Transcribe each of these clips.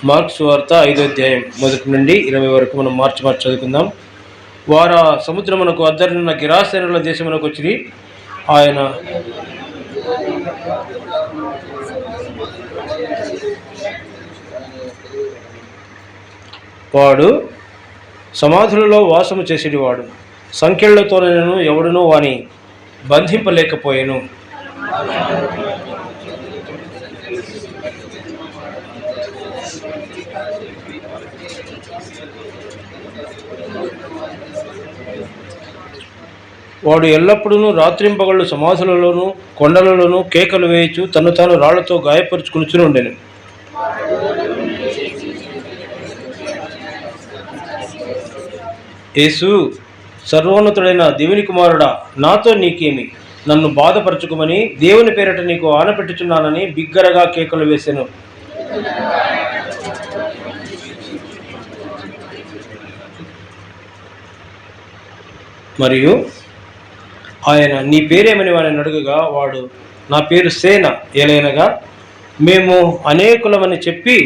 Marks వార్త 5వ అధ్యాయం 1 నుండి 20 వరకు మనం మార్చి చదువుకుందాం. వారు ఆ సముద్రమునకు అద్దరినున్న గిరాసేనుల దేశమునకు వచ్చి ఆయన వాడు సమాధులలో వాసము చేసేటివాడు, సంఖ్యలతోనైనను ఎవడునూ వాని బంధింపలేకపోయెను. వాడు ఎల్లప్పుడూ రాత్రింపగళ్ళు సమాధులలోనూ కొండలలోనూ కేకలు వేయచ్చు తను తాను రాళ్లతో గాయపరుచుకుని ఉండెను. యేసు, సర్వోన్నతుడైన దేవుని కుమారుడా, నాతో నీకేమి? నన్ను బాధపరచుకోమని దేవుని పేరట నీకు ఆనపెట్టుచున్నానని బిగ్గరగా కేకలు వేసెను. మరియు ఆయన నీ పేరేమని వాడిని అడుగగా వాడు, నా పేరు సేన, ఏలైనగా మేము అనేకులమని చెప్పి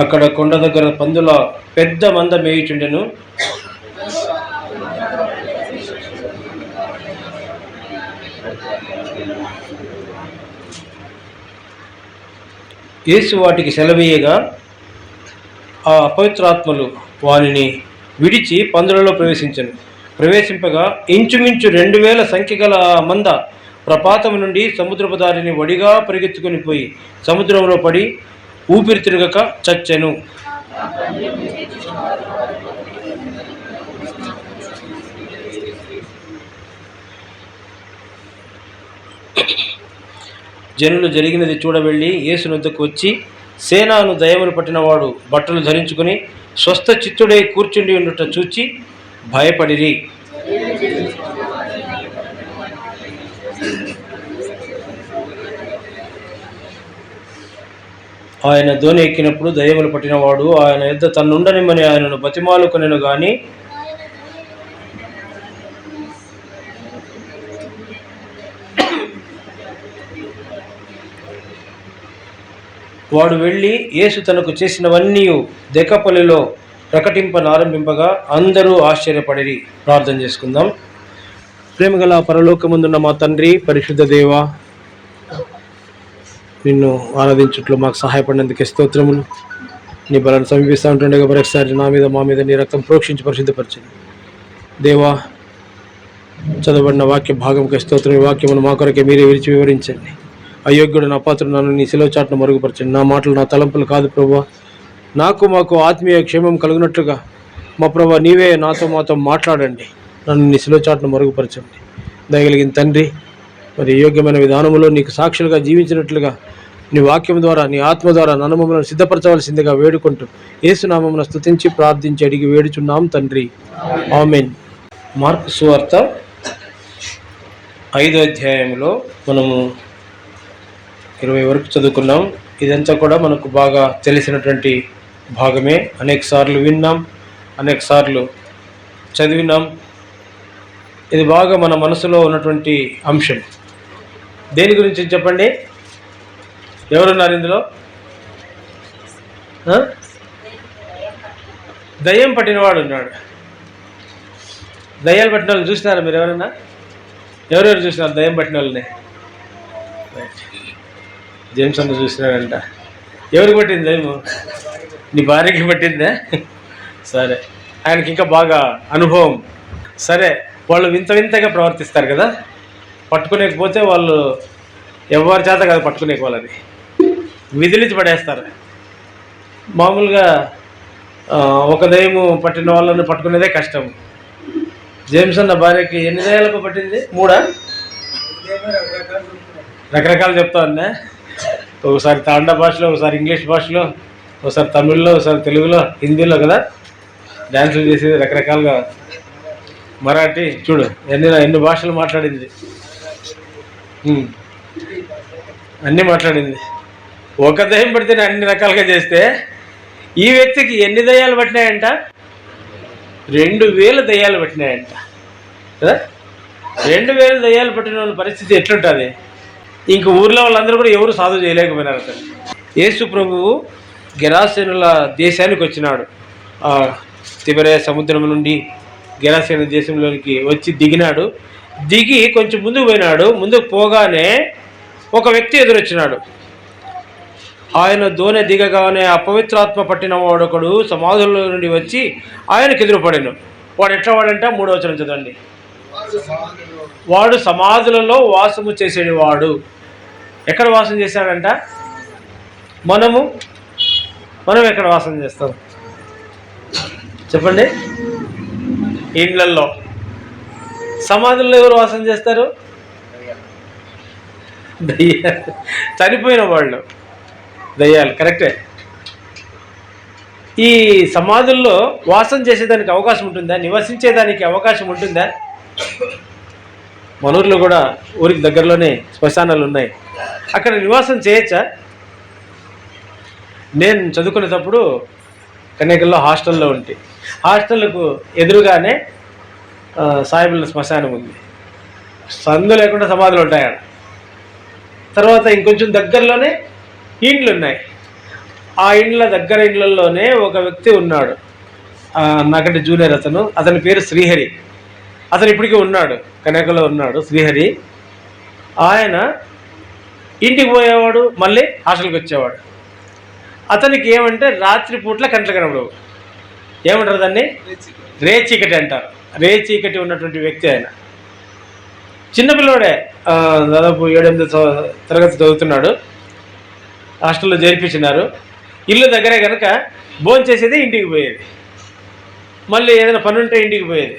అక్కడ కొండ దగ్గర పందుల పెద్ద మంద మేయుచుండెను. యేసు వాటికి సెలవీయగా ఆ అపవిత్రాత్మలు వానిని విడిచి పందులలో ప్రవేశింపగా ఇంచుమించు 2000 సంఖ్య గల మంద ప్రపాతము నుండి సముద్రపు దారిని వడిగా పరిగెత్తుకొని పోయి సముద్రంలో పడి ఊపిరి తిరగక చచ్చెను. జనులు జరిగినది చూడవెళ్ళి యేసు వద్దకు వచ్చి, సేనాను దయమును పట్టినవాడు బట్టలు ధరించుకుని స్వస్థ చిత్తుడై కూర్చుండి ఉండుట చూచి భయపడిరి. ఆయన దోణి ఎక్కినప్పుడు దయ్యములు పట్టినవాడు ఆయన యొద్ద తన్నుండనిమ్మని ఆయనను బతిమాలుకొనెను గాని వాడు వెళ్ళి యేసు తనకు చేసినవన్నీ దెకపొలిలో ప్రకటింపనారంభింపగా అందరూ ఆశ్చర్యపడిరి. ప్రార్థన చేసుకుందాం. ప్రేమగల పరలోకమందున్న మా తండ్రి, పరిశుద్ధ దేవ, నిన్ను ఆరాధించుట్లో మాకు సహాయపడినందుకే స్తోత్రములు. నీ బలాన్ని సమీపిస్తూ ఉంటుండగా మరొకసారి మా మీద నీ రక్తం ప్రోక్షించి పరిశుద్ధపరచండి. దేవా, చదవబడిన వాక్య భాగంకి స్తోత్రం. ఈ వాక్యమును మా కొరకే మీరే విరిచి వివరించండి. అయోగ్యుడు నా పాత్ర నన్ను నీ శిలువ చాటును మరుగుపరచండి. నా మాటలు నా తలంపులు కాదు ప్రభువా, మాకు ఆత్మీయ క్షేమం కలుగునట్లుగా మా ప్రభువా నీవే మాతో మాట్లాడండి. నన్ను నీ శిలువ చాటును మరుగుపరచండి. దయగలిగిన తండ్రి, మరి యోగ్యమైన విధానములో నీకు సాక్షులుగా జీవించినట్లుగా నీ వాక్యం ద్వారా నీ ఆత్మ ద్వారా నన్ను మమ్మల్ని సిద్ధపరచవలసిందిగా వేడుకుంటూ యేసునామమున స్తుతించి ప్రార్థించి అడిగి వేడుచున్నాం తండ్రి, ఆమేన్. మార్కు సువార్త 5వ అధ్యాయంలో మనము 20 వరకు చదువుకున్నాం. ఇదంతా కూడా మనకు బాగా తెలిసినటువంటి భాగమే. అనేక సార్లు విన్నాం, అనేక సార్లు చదివినాం. ఇది బాగా మన మనసులో ఉన్నటువంటి అంశం. దేని గురించి చెప్పండి? ఎవరున్నారు ఇందులో? దయ్యం పట్టినవాడు ఉన్నాడు. దయ్యాలు పట్టిన వాళ్ళు చూసినారా మీరు? ఎవరెవరు చూసినారు దయ్యం పట్టిన వాళ్ళని? జేమ్స్ అన్న చూసినాడంట. ఎవరికి పట్టింది దయ్యము? నీ భార్యకి పట్టిందా? సరే, ఆయనకి ఇంకా బాగా అనుభవం. సరే, వాళ్ళు వింతగా ప్రవర్తిస్తారు కదా. పట్టుకునేకపోతే వాళ్ళు ఎవరి చేత కాదు పట్టుకునే వాళ్ళని విదిలించి పడేస్తారు. మామూలుగా ఒక దయ్యము పట్టిన వాళ్ళని పట్టుకునేదే కష్టం. జేమ్స్ అన్న భార్యకి ఎన్ని దయ్యాలకు పట్టింది? 3 రకరకాలు చెప్తా ఉన్నా. ఒకసారి తాండా భాషలో, ఒకసారి ఇంగ్లీష్ భాషలో, ఒకసారి తమిళ్లో, ఒకసారి తెలుగులో, హిందీలో కదా డ్యాన్సులు చేసేది. రకరకాలుగా మరాఠీ, చూడు ఎన్ని భాషలు మాట్లాడింది, అన్నీ మాట్లాడింది. ఒక దయ్యం పడితేనే అన్ని రకాలుగా చేస్తే ఈ వ్యక్తికి ఎన్ని దయ్యాలు పట్టినాయంట? 2000 దయ్యాలు పట్టినాయంట కదా. 2000 దయ్యాలు పట్టిన వాళ్ళ పరిస్థితి ఎట్లుంటుంది? ఇంక ఊర్లో వాళ్ళందరూ కూడా ఎవరు సాధువు చేయలేకపోయినారు. అతను యేసు ప్రభువు గెరాసేనుల దేశానికి వచ్చినాడు. తిబెరయ సముద్రం నుండి గెరాసేను దేశంలోనికి వచ్చి దిగినాడు. దిగి కొంచెం ముందుకు పోయినాడు. ముందుకు పోగానే ఒక వ్యక్తి ఎదురొచ్చినాడు. ఆయన దోణి దిగగానే అపవిత్రాత్మ పట్టిన వాడొకడు సమాధుల్లో నుండి వచ్చి ఆయనకు ఎదురుపడాను. వాడు ఎట్లా వాడంట? 3వ వచనం చదవండి. వాడు సమాధులలో వాసము చేసేవాడు. ఎక్కడ వాసం చేశాడంట? మనం ఎక్కడ వాసం చేస్తాం చెప్పండి? ఇండ్లల్లో. సమాధుల్లో ఎవరు వాసం చేస్తారు? దయ్యాలు. చనిపోయిన వాళ్ళు దయ్యాలు. కరెక్టే. ఈ సమాధుల్లో వాసం చేసేదానికి అవకాశం ఉంటుందా? నివసించేదానికి అవకాశం ఉంటుందా? మన ఊర్లో కూడా ఊరికి దగ్గరలోనే శ్మశానాలు ఉన్నాయి. అక్కడ నివాసం చేయొచ్చా? నేను చదువుకునేటప్పుడు కన్యాకుల్లో హాస్టల్లో ఉంటే, హాస్టల్కు ఎదురుగానే సాయిబుల శ్మశానం ఉంది. సందు లేకుండా సమాధులు ఉంటాయి అక్కడ. తర్వాత ఇంకొంచెం దగ్గరలోనే ఇండ్లు ఉన్నాయి. ఆ దగ్గర ఇండ్లలోనే ఒక వ్యక్తి ఉన్నాడు. నాకంటే జూనియర్ అతని పేరు శ్రీహరి. అతను ఇప్పటికీ ఉన్నాడు, కన్యాకులో ఉన్నాడు శ్రీహరి. ఆయన ఇంటికి పోయేవాడు, మళ్ళీ హాస్టల్కి వచ్చేవాడు. అతనికి ఏమంటే రాత్రిపూట్ల కంట్ల కనబడవు. ఏమంటారు దాన్ని? రేచీకటి అంటారు. రేచీకటి ఉన్నటువంటి వ్యక్తి ఆయన. చిన్నపిల్లవాడే, దాదాపు 7-8 తరగతి చదువుతున్నాడు. హాస్టల్లో చేర్పించినారు. ఇల్లు దగ్గరే కనుక భోజనం చేసేది, ఇంటికి పోయేది. మళ్ళీ ఏదైనా పని ఉంటే ఇంటికి పోయేది,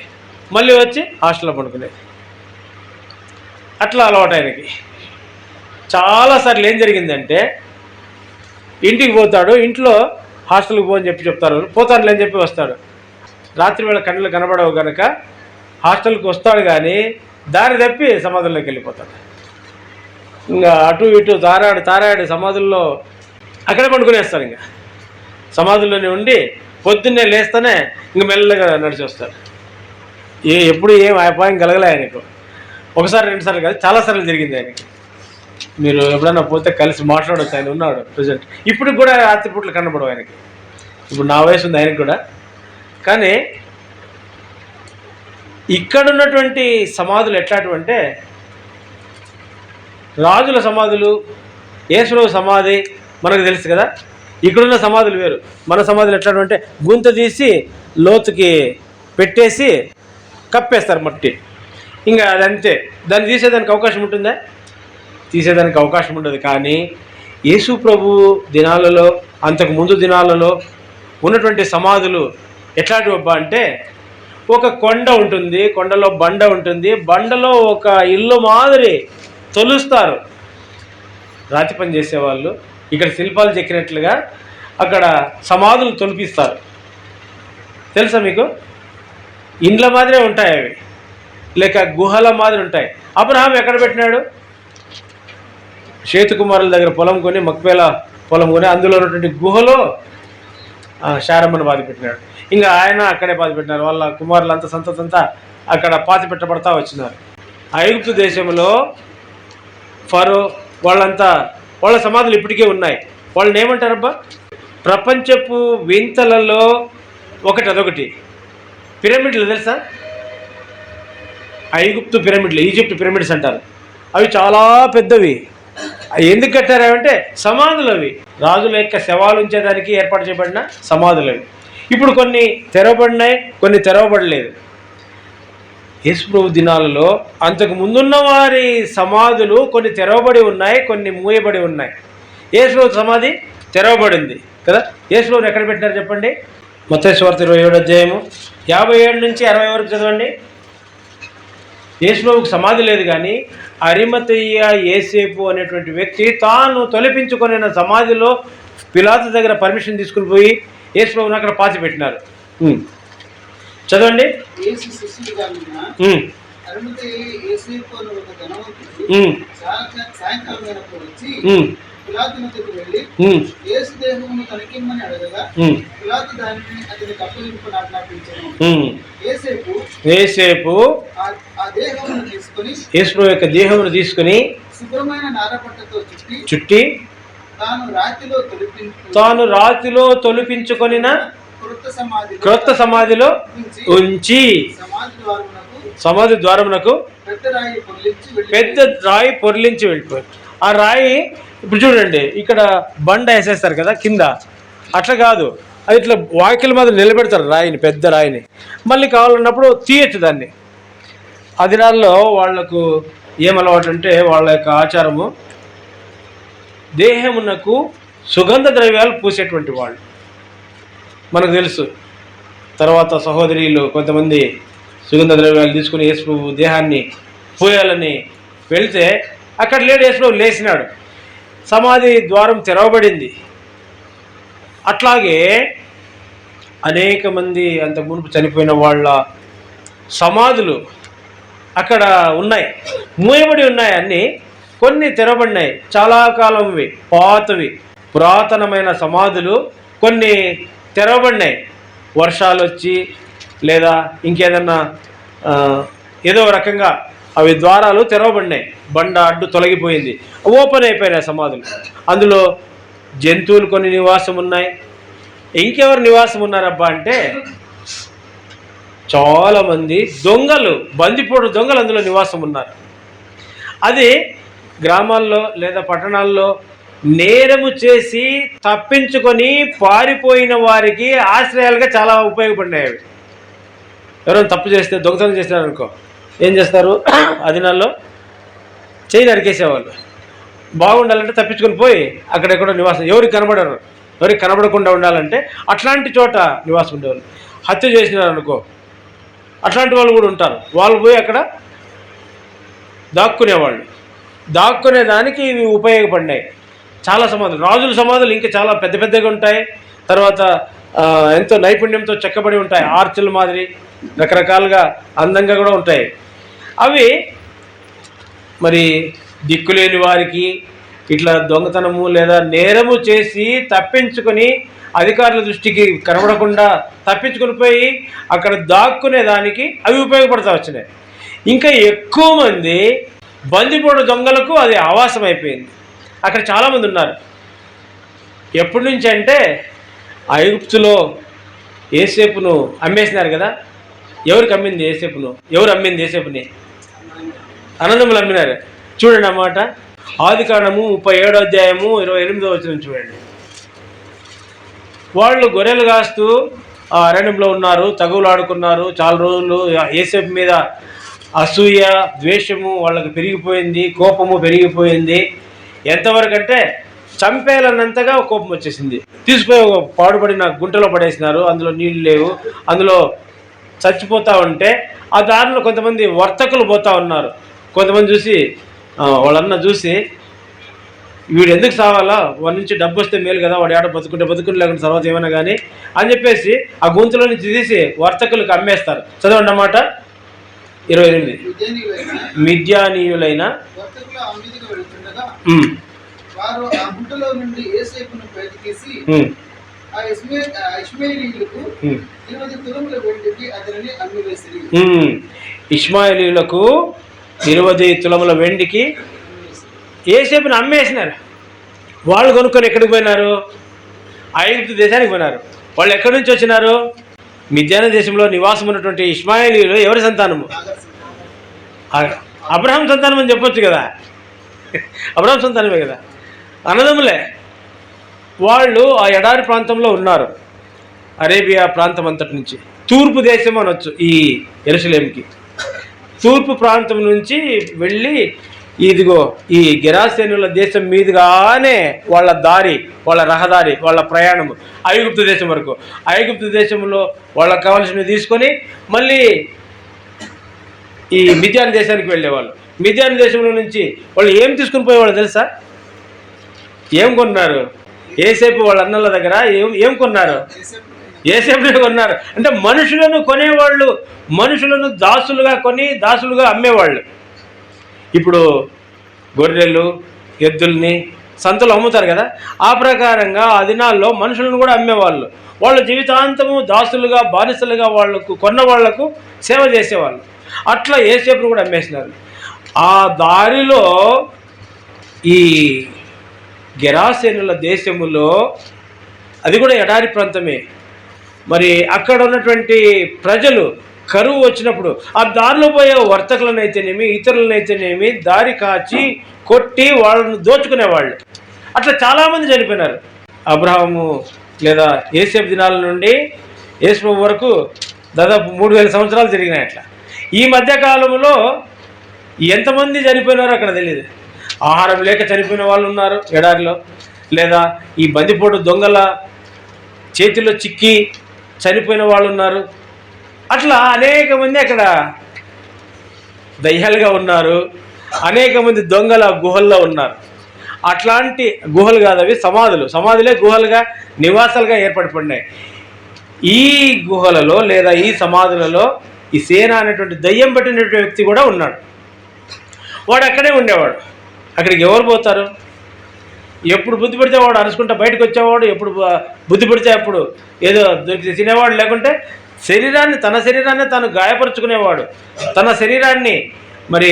మళ్ళీ వచ్చి హాస్టల్లో పడుకునేది. అట్లా అలవాటు ఆయనకి. చాలాసార్లు ఏం జరిగిందంటే, ఇంటికి పోతాడు, ఇంట్లో హాస్టల్కి పోని చెప్తారు, పోతాడులే అని చెప్పి వస్తాడు. రాత్రి వేళ కళ్ళు కనబడవు కనుక హాస్టల్కి వస్తాడు, కానీ దారి తప్పి సమాధుల్లోకి వెళ్ళిపోతాడు. ఇంకా అటు ఇటు తారాడు సమాధుల్లో అక్కడే పండుకునేస్తాడు. ఇంకా సమాధుల్లోనే ఉండి పొద్దున్నే లేస్తేనే ఇంక మెల్లగా నడిచి వస్తాడు. ఎప్పుడు ఏం అపాయం కలగలే ఆయనకు. ఒకసారి 2 సార్లు కాదు, చాలాసార్లు జరిగింది ఆయనకి. మీరు ఎప్పుడైనా పోతే కలిసి మాట్లాడవచ్చు. ఆయన ఉన్నాడు ప్రజెంట్. ఇప్పుడు కూడా రాత్రిపూట్లు కనబడవు ఆయనకి. ఇప్పుడు నా వయసు ఉంది ఆయనకు కూడా. కానీ ఇక్కడున్నటువంటి సమాధులు ఎట్లాంటివంటే, రాజుల సమాధులు, యేసురావు సమాధి మనకు తెలుసు కదా. ఇక్కడున్న సమాధులు వేరు. మన సమాధులు ఎట్లాంటివంటే గుంత తీసి లోతుకి పెట్టేసి కప్పేస్తారు మట్టి. ఇంకా అదంతే. దాన్ని తీసేదానికి అవకాశం ఉంటుందా? తీసేదానికి అవకాశం ఉండదు. కానీ యేసు ప్రభు దినాలలో, అంతకు ముందు దినాలలో ఉన్నటువంటి సమాధులు ఎట్లాంటివబ్బా అంటే, ఒక కొండ ఉంటుంది, కొండలో బండ ఉంటుంది, బండలో ఒక ఇల్లు మాదిరి తొలుస్తారు రాతి పని చేసేవాళ్ళు. ఇక్కడ శిల్పాలు చెక్కినట్లుగా అక్కడ సమాధులు తొలిపిస్తారు. తెలుసా మీకు? ఇండ్ల మాదిరే ఉంటాయి అవి, లేక గుహల మాదిరి ఉంటాయి. అబ్రహాం ఎక్కడ పెట్టినాడు? షేతుకుమారుల దగ్గర పొలం కొని, మక్పేల పొలం కొని, అందులో ఉన్నటువంటి గుహలో శారమ్మను బాధ పెట్టినాడు. ఇంకా ఆయన అక్కడే పాతి పెట్టినారు. వాళ్ళ కుమారులంతా సంతతంతా అక్కడ పాతి పెట్టబడతా వచ్చినారు. ఐగుప్తు దేశంలో ఫరో వాళ్ళంతా, వాళ్ళ సమాధులు ఇప్పటికే ఉన్నాయి. వాళ్ళని ఏమంటారబ్బా? ప్రపంచపు వింతలలో అదొకటి పిరమిడ్లు. తెలుసా? ఐగుప్తు పిరమిడ్లు, ఈజిప్ట్ పిరమిడ్స్ అంటారు. అవి చాలా పెద్దవి. ఎందుకు కట్టారంటే సమాధులు అవి. రాజుల యొక్క శవాలు ఉంచేదానికి ఏర్పాటు చేయబడిన సమాధులు అవి. ఇప్పుడు కొన్ని తెరవబడినాయి, కొన్ని తెరవబడలేదు. యేసుప్రభు దినాలలో అంతకు ముందున్న వారి సమాధులు కొన్ని తెరవబడి ఉన్నాయి, కొన్ని మూయబడి ఉన్నాయి. యేసుప్రభు సమాధి తెరవబడింది కదా. యేసుప్రభుని ఎక్కడ పెట్టినారు చెప్పండి? మత్తయి సువార్త 27వ అధ్యాయము 57 నుంచి 60 వరకు చదవండి. యేసుప్రభుకు సమాధి లేదు, కానీ అరిమతయ్య యేసేపు అనేటువంటి వ్యక్తి తాను తొలిపించుకున్న సమాధిలో పిలాతు దగ్గర పర్మిషన్ తీసుకుని పోయి యేసుప్రభుని అక్కడ పాతి పెట్టినారు. చదవండి. యేసేపు యేసుప్రభు యొక్క దేహమును తీసుకుని శుభ్రమైన నారపట్టతో చుట్టి తాను రాతిలో తొలిపించుకొనిన క్రొత్త సమాధిలో ఉంచి సమాధి ద్వారమునకు పెద్ద రాయి పొర్లించి వెళ్ళిపోయారు. ఆ రాయి ఇప్పుడు చూడండి, ఇక్కడ బండ వేసేస్తారు కదా కింద, అట్లా కాదు, అది ఇట్లా వాకిల మీద నిలబెడతారు రాయిని, పెద్ద రాయిని. మళ్ళీ కావాలన్నప్పుడు తీయచ్చు దాన్ని. ఆ దినాల్లో వాళ్లకు ఏమలవాటు అంటే, వాళ్ళ యొక్క ఆచారము దేహమునకు సుగంధ ద్రవ్యాలు పూసేటువంటి వాళ్ళు. మనకు తెలుసు, తర్వాత సహోదరులు కొంతమంది సుగంధ ద్రవ్యాలు తీసుకుని యేసుప్రభు దేహాన్ని పూయాలని వెళితే అక్కడ లేడు, యేసుప్రభు లేచినాడు, సమాధి ద్వారం తెరవబడింది. అట్లాగే అనేక మంది అంత మునుపు చనిపోయిన వాళ్ళ సమాధులు అక్కడ ఉన్నాయి, మూయబడి ఉన్నాయి. అన్నీ కొన్ని తెరవబడినాయి, చాలా కాలంవి, పాతవి, పురాతనమైన సమాధులు కొన్ని తెరవబడినాయి. వర్షాలు వచ్చి లేదా ఇంకేదన్నా ఏదో రకంగా అవి ద్వారాలు తెరవబడినాయి, బండ అడ్డు తొలగిపోయింది, ఓపెన్ అయిపోయినాయి సమాధులు. అందులో జంతువులు కొన్ని నివాసం ఉన్నాయి. ఇంకెవరు నివాసం ఉన్నారబ్బా అంటే, చాలామంది దొంగలు, బందిపోటు దొంగలు అందులో నివాసం ఉన్నారు. అది గ్రామాల్లో లేదా పట్టణాల్లో నేరము చేసి తప్పించుకొని పారిపోయిన వారికి ఆశ్రయాలుగా చాలా ఉపయోగపడినాయి అవి. ఎవరైనా తప్పు చేస్తే, దొంగతనం చేసినారనుకో, ఏం చేస్తారు, ఆ దినాల్లో చేయి నరికేసేవాళ్ళు. బాగుండాలంటే తప్పించుకొని పోయి అక్కడెక్కడో నివాసం, ఎవరికి కనబడరు, ఎవరికి కనబడకుండా ఉండాలంటే అట్లాంటి చోట నివాసం ఉండేవాళ్ళు. హత్య చేసినారనుకో, అట్లాంటి వాళ్ళు కూడా ఉంటారు, వాళ్ళు పోయి అక్కడ దాక్కునేవాళ్ళు. దాక్కునేదానికి ఇవి ఉపయోగపడినాయి. చాలా సమాధులు, రాజుల సమాధులు ఇంకా చాలా పెద్ద పెద్దగా ఉంటాయి. తర్వాత ఎంతో నైపుణ్యంతో చెక్కబడి ఉంటాయి, ఆర్చుల మాదిరి రకరకాలుగా అందంగా కూడా ఉంటాయి. అవి మరి దిక్కులేని వారికి, ఇట్లా దొంగతనము లేదా నేరము చేసి తప్పించుకొని అధికారుల దృష్టికి కనబడకుండా తప్పించుకొని పోయి అక్కడ దాక్కునేదానికి అవి ఉపయోగపడతా వచ్చినాయి. ఇంకా ఎక్కువ మంది బందిపోటు దొంగలకు అది ఆవాసం అయిపోయింది. అక్కడ చాలామంది ఉన్నారు. ఎప్పటి నుంచి అంటే, ఐగుప్తులో యేసేపును అమ్మేసినారు కదా. ఎవరికి అమ్మింది యేసేపును? ఎవరు అమ్మింది యేసేపుని? అన్నదమ్ములు అమ్మినారు. చూడండి అన్నమాట, ఆదికాండము 37వ అధ్యాయము 28వ వచనం చూడండి. వాళ్ళు గొర్రెలు కాస్తూ అరణ్యంలో ఉన్నారు, తగువులాడుకున్నారు. చాలా రోజులు యేసేపు మీద అసూయ, ద్వేషము వాళ్ళకి పెరిగిపోయింది, కోపము పెరిగిపోయింది. ఎంతవరకు అంటే చంపేయాలన్నంతగా కోపం వచ్చేసింది. తీసుకుపోయి ఒక పాడుపడిన గుంటలో పడేసినారు, అందులో నీళ్ళు లేవు, అందులో చచ్చిపోతూ ఉంటే ఆ దారిలో కొంతమంది వర్తకులు పోతూ ఉన్నారు. కొంతమంది చూసి, వాళ్ళన్న చూసి, వీడు ఎందుకు సావాలా, వాడి నుంచి డబ్బు వస్తే మేలు కదా, వాడు ఆడ బతుకుంటే లేకుండా తర్వాత ఏమైనా కానీ అని చెప్పేసి ఆ గొంతులో నుంచి తీసి వర్తకులకు అమ్మేస్తారు. చదవండి అన్నమాట 28. మిద్యానీయులైన ఇష్మాయేలీయులకు 20 తులముల వెండికి యేసేపుని అమ్మేసినారు. వాళ్ళు కొనుక్కొని ఎక్కడికి పోయినారు? ఐగుప్తు దేశానికి పోయినారు. వాళ్ళు ఎక్కడి నుంచి వచ్చినారు? మిద్యాన దేశంలో నివాసం ఉన్నటువంటి ఇష్మాయేలీయులు ఎవరి సంతానము? అబ్రహాం సంతానం అని చెప్పొచ్చు కదా, అబ్రహాం సంతానమే కదా, అన్నదమ్ములే. వాళ్ళు ఆ ఎడారి ప్రాంతంలో ఉన్నారు, అరేబియా ప్రాంతం అంతటి నుంచి. తూర్పు దేశం అనొచ్చు ఈ యెరూషలేముకి. తూర్పు ప్రాంతం నుంచి వెళ్ళి ఇదిగో ఈ గెరాసేనుల దేశం మీదుగానే వాళ్ళ దారి, వాళ్ళ రహదారి, వాళ్ళ ప్రయాణము ఐగుప్తు దేశం వరకు. ఐగుప్తు దేశంలో వాళ్ళకి కావాల్సినవి తీసుకొని మళ్ళీ ఈ మిద్యాన్ దేశానికి వెళ్ళేవాళ్ళు. మిద్యాన్ దేశంలో నుంచి వాళ్ళు ఏం తీసుకుని పోయేవాళ్ళు తెలుసా? ఏం కొన్నారు? యేసేపు వాళ్ళ అన్నల దగ్గర ఏం కొన్నారు? యేసేపునే కొన్నారు. అంటే మనుషులను కొనేవాళ్ళు, మనుషులను దాసులుగా కొని దాసులుగా అమ్మేవాళ్ళు. ఇప్పుడు గొర్రెలు, ఎద్దుల్ని సంతలో అమ్ముతారు కదా, ఆ ప్రకారంగా ఆ దినాల్లో మనుషులను కూడా అమ్మేవాళ్ళు. వాళ్ళ జీవితాంతము దాసులుగా, బానిసలుగా వాళ్లకు కొన్న వాళ్లకు సేవ చేసేవాళ్ళు. అట్లా యోసేపును కూడా అమ్మేసినారు. ఆ దారిలో ఈ గెరాసేనుల దేశములో, అది కూడా ఎడారి ప్రాంతమే, మరి అక్కడ ఉన్నటువంటి ప్రజలు కరువు వచ్చినప్పుడు ఆ దారిలో పోయే వర్తకులనైతేనేమి ఇతరులనైతేనేమి దారి కాచి కొట్టి వాళ్ళను దోచుకునేవాళ్ళు. అట్లా చాలామంది చనిపోయినారు. అబ్రహాము లేదా యోసేపు దినాల నుండి యేసు వరకు దాదాపు 3000 సంవత్సరాలు జరిగినాయి. అట్లా ఈ మధ్యకాలంలో ఎంతమంది చనిపోయినారో అక్కడ తెలియదు. ఆహారం లేక చనిపోయిన వాళ్ళు ఉన్నారు ఎడారిలో, లేదా ఈ బందిపోటు దొంగల చేతిలో చిక్కి చనిపోయిన వాళ్ళు ఉన్నారు. అట్లా అనేక మంది అక్కడ దయ్యాలుగా ఉన్నారు, అనేక మంది దొంగల గుహల్లో ఉన్నారు. అట్లాంటి గుహలు కాదు అవి, సమాధులే గుహలుగా నివాసాలుగా ఏర్పడిపడినాయి. ఈ గుహలలో లేదా ఈ సమాధులలో ఈ సేన అనేటువంటి దయ్యం పట్టినటువంటి వ్యక్తి కూడా ఉన్నాడు. వాడు అక్కడే ఉండేవాడు. అక్కడికి ఎవరు పోతారు? ఎప్పుడు బుద్ధి పెడితే వాడు అరుచుకుంటా బయటకు వచ్చేవాడు, ఎప్పుడు బుద్ధి పెడితే అప్పుడు ఏదో దొరికి తినేవాడు, లేకుంటే తన శరీరాన్ని తాను గాయపరుచుకునేవాడు, తన శరీరాన్ని మరి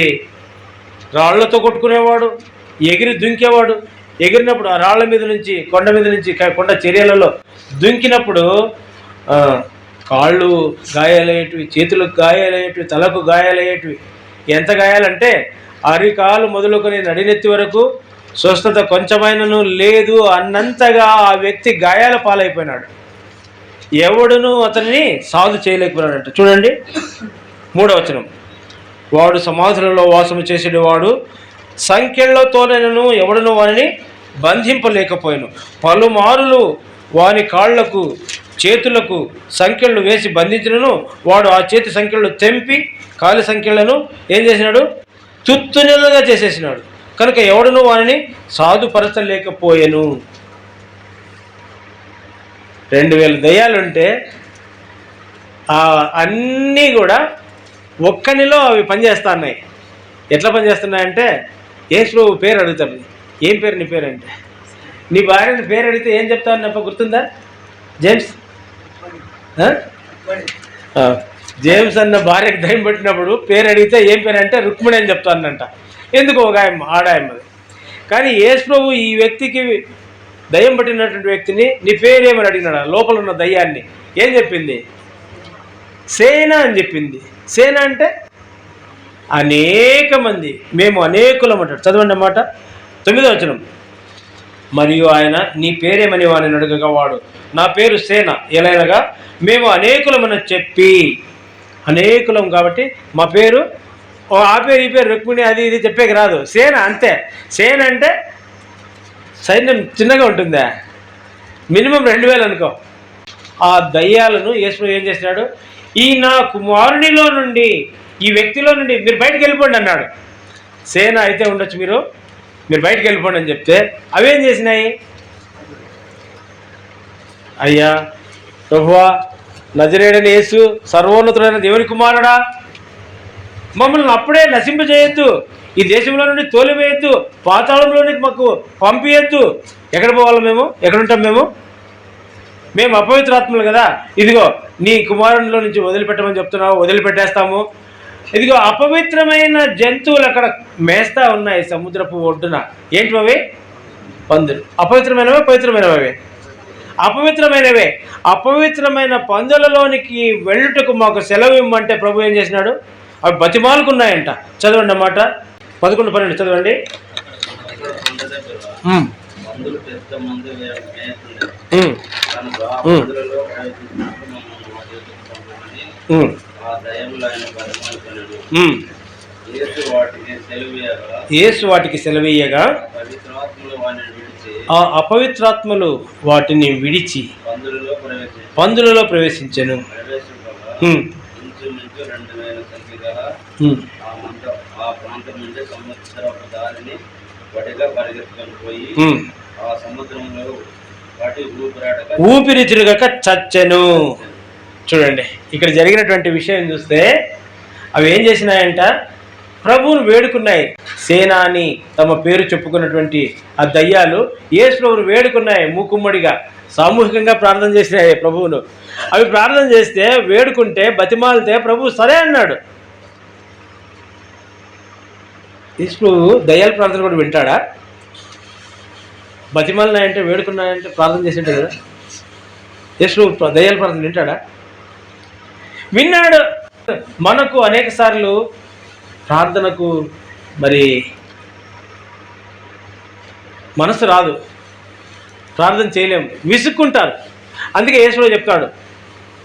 రాళ్లతో కొట్టుకునేవాడు, ఎగిరి దుంకేవాడు. ఎగిరినప్పుడు ఆ రాళ్ల మీద నుంచి కొండ మీద నుంచి కొండ చర్యలలో దుంకినప్పుడు కాళ్ళు గాయాలయ్యేటివి, చేతులకు గాయాలయ్యేటివి, తలకు గాయాలయ్యేటివి. ఎంత గాయాలంటే అరికాలు మొదలుకొని నడినెత్తి వరకు స్వస్థత కొంచెమైనను లేదు అన్నంతగా ఆ వ్యక్తి గాయాల పాలైపోయినాడు. ఎవడును అతన్ని సాధు చేయలేకపోయినాడంట. చూడండి 3వ వచనం, వాడు సమాధులలో వాసము చేసేవాడు, సంఖ్యలతోనైనను ఎవడును వానిని బంధింపలేకపోయాను. పలుమారులు వాని కాళ్లకు చేతులకు సంఖ్యలు వేసి బంధించినను వాడు ఆ చేతి సంఖ్యలు తెంపి కాలి సంఖ్యలను ఏం చేసినాడు? తుత్తునిలుగా చేసేసినాడు. కనుక ఎవడును వానిని సాధుపరచలేకపోయాను. 2000 దయ్యాలుంటే అన్నీ కూడా ఒక్కనిలో అవి పనిచేస్తున్నాయి. ఎట్లా పనిచేస్తున్నాయంటే యేసు పేరు అడుగుతాడు. ఏం పేరు నీ పేరు అంటే, నీ భార్యని పేరు అడిగితే ఏం చెప్తావు నప్ప గుర్తుందా? జేమ్స్ అన్న భార్యకు దయ్యం పెట్టినప్పుడు పేరు అడిగితే ఏం పేరు అంటే రుక్మిణి అని చెప్తానంట. ఎందుకు ఒక ఆడాయమ్మది. కానీ యేసు ప్రభు ఈ వ్యక్తికి దయ్యం పట్టినటువంటి వ్యక్తిని నీ పేరేమని అడిగినాడు. లోపల ఉన్న దయ్యాన్ని ఏం చెప్పింది? సేన అని చెప్పింది. సేన అంటే అనేక మంది, మేము అనేకులం అంటాడు. చదవండి అన్నమాట 9వ వచనం. మరియు ఆయన నీ పేరేమని వాడిని అడగగా వాడు నా పేరు సేన ఎలాగనగా మేము అనేకులమని చెప్పి, అనేకులం కాబట్టి మా పేరు ఆ పేరు ఈ పేరు రుక్మిణి అది ఇది చెప్పేకి రాదు, సేన అంతే. సేన అంటే సైన్యం చిన్నగా ఉంటుందా, మినిమం 2000 అనుకో. ఆ దయ్యాలను యేసు ఏం చేసినాడు? ఈ నా కుమారునిలో నుండి, ఈ వ్యక్తిలో నుండి మీరు బయటకు వెళ్ళిపోండి అన్నాడు. సేన అయితే ఉండొచ్చు, మీరు బయటకు వెళ్ళిపోండి అని చెప్తే అవేం చేసినాయి? అయ్యా ప్రభువా, నజరేయుడైన యేసు సర్వోన్నతుడైన దేవుని కుమారుడా, మమ్మల్ని అప్పుడే నశింపజేయొద్దు, ఈ దేశంలో నుండి తోలివేయద్దు, పాతాళంలోనికి మాకు పంపించద్దు. ఎక్కడ పోవాలి మేము? ఎక్కడుంటాం మేము అపవిత్రాత్మలు కదా. ఇదిగో నీ కుమారునిలో నుంచి వదిలిపెట్టమని చెప్తున్నావు, వదిలిపెట్టేస్తాము. ఇదిగో అపవిత్రమైన జంతువులు అక్కడ మేస్తా ఉన్నాయి సముద్రపు ఒడ్డున. ఏంటి అవి? పందులు. అపవిత్రమైనవే పవిత్రమైనవే? అపవిత్రమైనవే. అపవిత్రమైన పందులలోనికి వెళ్ళుటకు మాకు సెలవు ఇమ్మంటే ప్రభు ఏం చేసినాడు? అవి బతిమాలుకున్నాయంట. చదవండి అన్నమాట 11-12 చదవండి. యేసు వాటికి సెలవీయగా ఆ అపవిత్రాత్మలు వాటిని విడిచి పందులలో ప్రవేశించెను. ఊపిరి తిరగక చచ్చెను. చూడండి ఇక్కడ జరిగినటువంటి విషయం చూస్తే అవి ఏం చేసినాయంట? ప్రభువును వేడుకున్నాయి. సేనాని తమ పేరు చెప్పుకున్నటువంటి ఆ దయ్యాలు యేసు ప్రభువును వేడుకున్నాయి. మూకుమ్మడిగా సామూహికంగా ప్రార్థన చేసినాయి ప్రభువును. అవి ప్రార్థన చేస్తే, వేడుకుంటే, బతిమాలితే ప్రభు సరే అన్నాడు. ఇప్పుడు దయ్యాల ప్రార్థన కూడా వింటాడా? బతిమాలనాయంటే వేడుకున్నాయంటే ప్రార్థన చేసింటే కదా. యేసు దయ్యాల ప్రార్థన వింటాడా? విన్నాడు. మనకు అనేక సార్లు ప్రార్థనకు మరి మనసు రాదు, ప్రార్థన చేయలేము, విసుక్కుంటారు. అందుకే యేసు చెప్తాడు,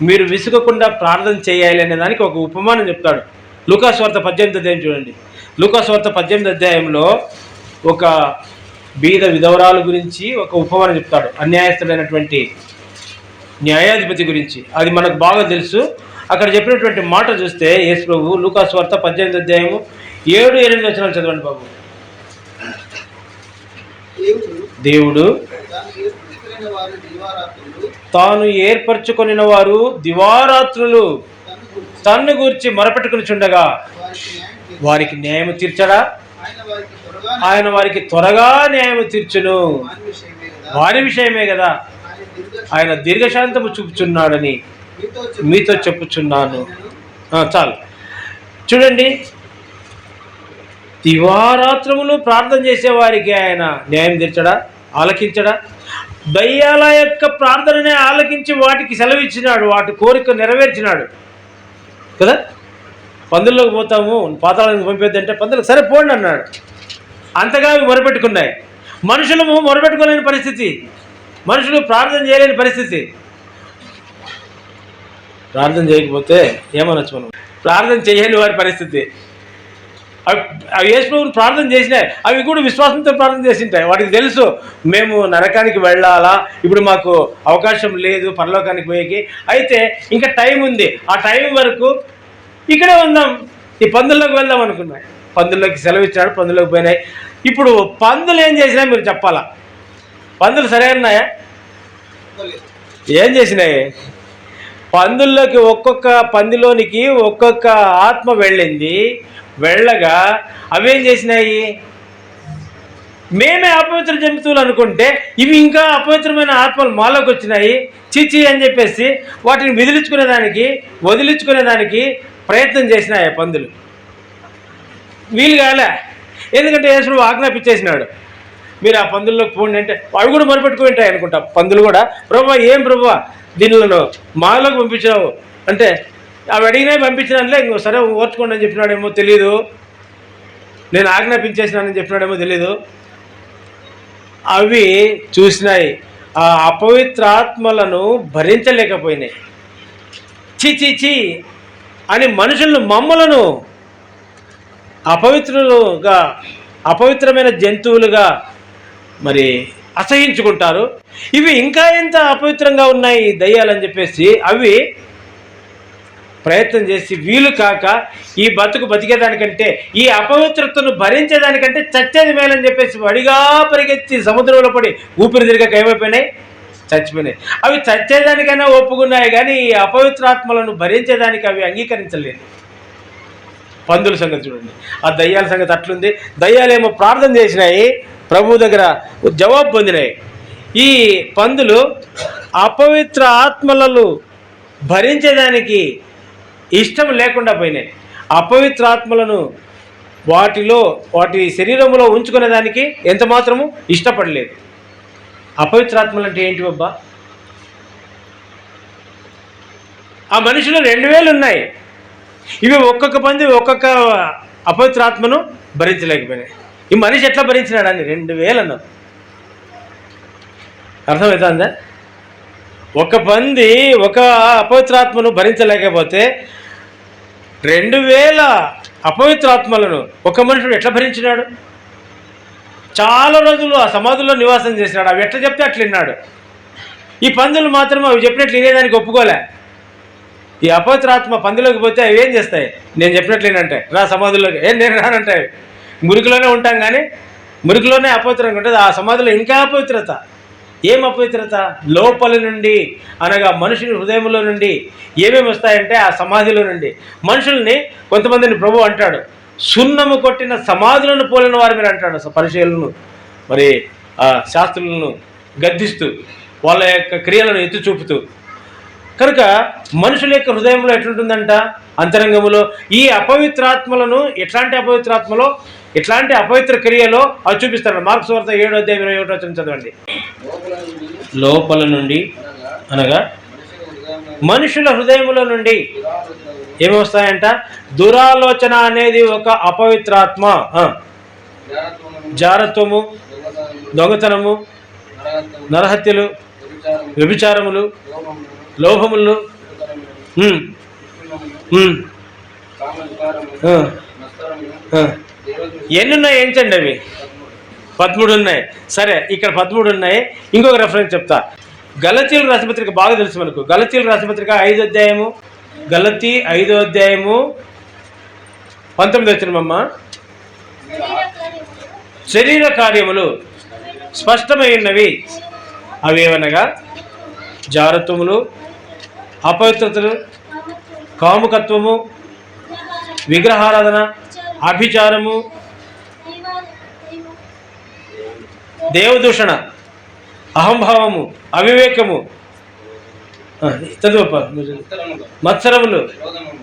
మీరు విసుగకుండా ప్రార్థన చేయాలి అనే దానికి ఒక ఉపమానం చెప్తాడు. లూకాసు వార్త 18వ అధ్యాయం చూడండి. లూకాసు వార్త 18వ అధ్యాయంలో ఒక బీద విధవరాలు గురించి ఒక ఉపమానం చెప్తాడు, అన్యాయస్తుడైనటువంటి న్యాయాధిపతి గురించి. అది మనకు బాగా తెలుసు. అక్కడ చెప్పినటువంటి మాట చూస్తే యేసు ప్రభు లూకాసు వార్త 18వ అధ్యాయము 7-8 వచనాలు చదవండి బాబు. దేవుడు తాను ఏర్పరచుకొనిన వారు దివారాత్రులు తన్ను గూర్చి మొరపెట్టుకుని చుండగా వారికి న్యాయము తీర్చడా? ఆయన వారికి త్వరగా న్యాయము తీర్చును. వారి విషయమే కదా ఆయన దీర్ఘశాంతము చూపుచున్నాడని మీతో చెప్పుచున్నాను. చాలు చూడండి, దివారాత్రములు ప్రార్థన చేసే వారికి ఆయన న్యాయం తీర్చడా? ఆలకించడా? దయ్యాల యొక్క ప్రార్థననే ఆలకించి వాటికి సెలవిచ్చినాడు, వాటి కోరిక నెరవేర్చినాడు కదా. పందుల్లోకి పోతాము, పాతాళానికి పంపేద్దంటే పందులకు సరే పోండి అన్నాడు. అంతగా అవి మొరపెట్టుకున్నాయి. మనుషులము మొరపెట్టుకోలేని పరిస్థితి, మనుషులు ప్రార్థన చేయలేని పరిస్థితి. ప్రార్థన చేయకపోతే ఏమనొచ్చు మనం? ప్రార్థన చేయని వారి పరిస్థితి. అవి యేసు ప్రభువుని ప్రార్థన చేసినాయి, అవి కూడా విశ్వాసంతో ప్రార్థన చేసింటాయి. వాటికి తెలుసు మేము నరకానికి వెళ్ళాలా, ఇప్పుడు మాకు అవకాశం లేదు పరలోకానికి పోయేకి, అయితే ఇంకా టైం ఉంది, ఆ టైం వరకు ఇక్కడే ఉందాం, ఈ పందుల్లోకి వెళ్దాం అనుకున్నాయి. పందుల్లోకి సెలవు ఇచ్చినాడు, పందుల్లోకి పోయినాయి. ఇప్పుడు పందులు ఏం చేసినా మీరు చెప్పాలా? పందులు సరే ఉన్నాయా? ఏం చేసినాయి? పందుల్లోకి ఒక్కొక్క పందిలోనికి ఒక్కొక్క ఆత్మ వెళ్ళింది. వెళ్ళగా అవేం చేసినాయి? మేమే అపవిత్ర జంతువులు అనుకుంటే ఇవి ఇంకా అపవిత్రమైన ఆత్మలు మాలోకి వచ్చినాయి. చీచి అని చెప్పేసి వాటిని వదిలించుకునేదానికి ప్రయత్నం చేసినాయి పందులు. వీలు కాలే, ఎందుకంటే యేసు ఆజ్ఞాపించేసినాడు, మీరు ఆ పందుల్లోకి పోండి అంటే అవి కూడా మొరపెట్టుకుని ఉంటాయి అనుకుంటా. పందులు కూడా, ప్రభువా ఏం ప్రభువా దీనిలో మాలోకి పంపించావు అంటే, అవి అడిగినాయి పంపించినానులే, ఇంకో సరే ఓర్చుకోండి అని చెప్పినాడేమో తెలీదు, నేను ఆజ్ఞాపించేసినానని చెప్పినాడేమో తెలీదు. అవి చూసినాయి, ఆ అపవిత్ర ఆత్మలను భరించలేకపోయినాయి. చీ అని మనుషులను, మమ్మలను అపవిత్రమైన జంతువులుగా మరి అసహించుకుంటారు. ఇవి ఇంకా ఎంత అపవిత్రంగా ఉన్నాయి దయ్యాలని చెప్పేసి అవి ప్రయత్నం చేసి వీలు కాక ఈ బతికేదానికంటే, ఈ అపవిత్రతను భరించేదానికంటే చచ్చేది మేలని చెప్పేసి వడిగా పరిగెత్తి సముద్రంలో పడి ఊపిరి తిరిగాక ఏమైపోయినాయి? చచ్చిపోయినాయి. అవి చచ్చేదానికైనా ఒప్పుకున్నాయి, కానీ ఈ అపవిత్రాత్మలను భరించేదానికి అవి అంగీకరించలేదు. పందుల సంగతి చూడండి, ఆ దయ్యాల సంగతి అట్లుంది. దయ్యాలేమో ప్రార్థన చేసినాయి, ప్రభు దగ్గర జవాబు పొందినాయి. ఈ పందులు అపవిత్ర ఆత్మలను భరించేదానికి ఇష్టం లేకుండా పోయినాయి. అపవిత్ర ఆత్మలను వాటి శరీరంలో ఉంచుకునేదానికి ఎంత మాత్రము ఇష్టపడలేదు. అపవిత్రాత్మలు అంటే ఏంటి బాబా? ఆ మనుషులు 2000 ఉన్నాయి. ఇవి ఒక్కొక్క పంది ఒక్కొక్క అపవిత్రాత్మను భరించలేకపోయినాయి. ఈ మనిషి ఎట్లా భరించినాడని 2000 అన్నారు. అర్థమవుతుందా? ఒక పంది ఒక అపవిత్రాత్మను భరించలేకపోతే 2000 అపవిత్రాత్మలను ఒక మనుషుడు ఎట్లా భరించినాడు? చాలా రోజులు ఆ సమాధుల్లో నివాసం చేసినాడు. అవి ఎట్లా చెప్తే అట్లా విన్నాడు. ఈ పందులు మాత్రం అవి చెప్పినట్లు వినేదానికి ఒప్పుకోలే. ఈ అపవిత్రాత్మ పందిలోకి పోతే అవి ఏం చేస్తాయి? నేను చెప్పినట్లు ఏంటంటే రా సమాధుల్లోకి, నేను రానంటాయి. మురికిలోనే ఉంటాం, కానీ మురికిలోనే అపవిత్రంగా ఉంటుంది. ఆ సమాధిలో ఇంకా అపవిత్రత. ఏం అపవిత్రత? లోపల నుండి, అనగా మనుషుని హృదయంలో నుండి ఏమేమి వస్తాయంటే ఆ సమాధిలో నుండి. మనుషుల్ని కొంతమందిని ప్రభు అంటాడు, సున్నము కొట్టిన సమాధులను పోలిన వారి మీద అంటాడు. పరిచయులను మరి శాస్త్రులను గద్దిస్తూ వాళ్ళ యొక్క క్రియలను ఎత్తి చూపుతూ. కనుక మనుషుల యొక్క హృదయంలో ఎట్లుంటుందంట? అంతరంగములో ఈ అపవిత్రాత్మలను, ఎట్లాంటి అపవిత్రాత్మలో ఇట్లాంటి అపవిత్ర క్రియలో అది చూపిస్తాడు. మార్క్స్ వార్త 7:21 చదవండి. లోపల నుండి అనగా మనుషుల హృదయముల నుండి ఏమొస్తాయంట? దురాలోచన అనేది ఒక అపవిత్రాత్మ. జారత్వము, దొంగతనము, నరహత్యలు, వ్యభిచారములు, లోభములు, ఎన్ని ఉన్నాయి ఏంచండి? అవి 13 ఉన్నాయి. సరే, ఇక్కడ 13 ఉన్నాయి. ఇంకొక రెఫరెన్స్ చెప్తా. గలతీయుల రాసిపత్రిక బాగా తెలుసు మనకు. గలతీయుల రాసిపత్రిక 5వ అధ్యాయము, గలతీ 5వ అధ్యాయము 19 శరీర కార్యములు స్పష్టమైనవి. అవేవనగా జారత్వములు, అపవిత్రతలు, కాముకత్వము, విగ్రహారాధన, అభిచారము, దేవదూషణ, అహంభావము, అవివేకము, మత్సరములు,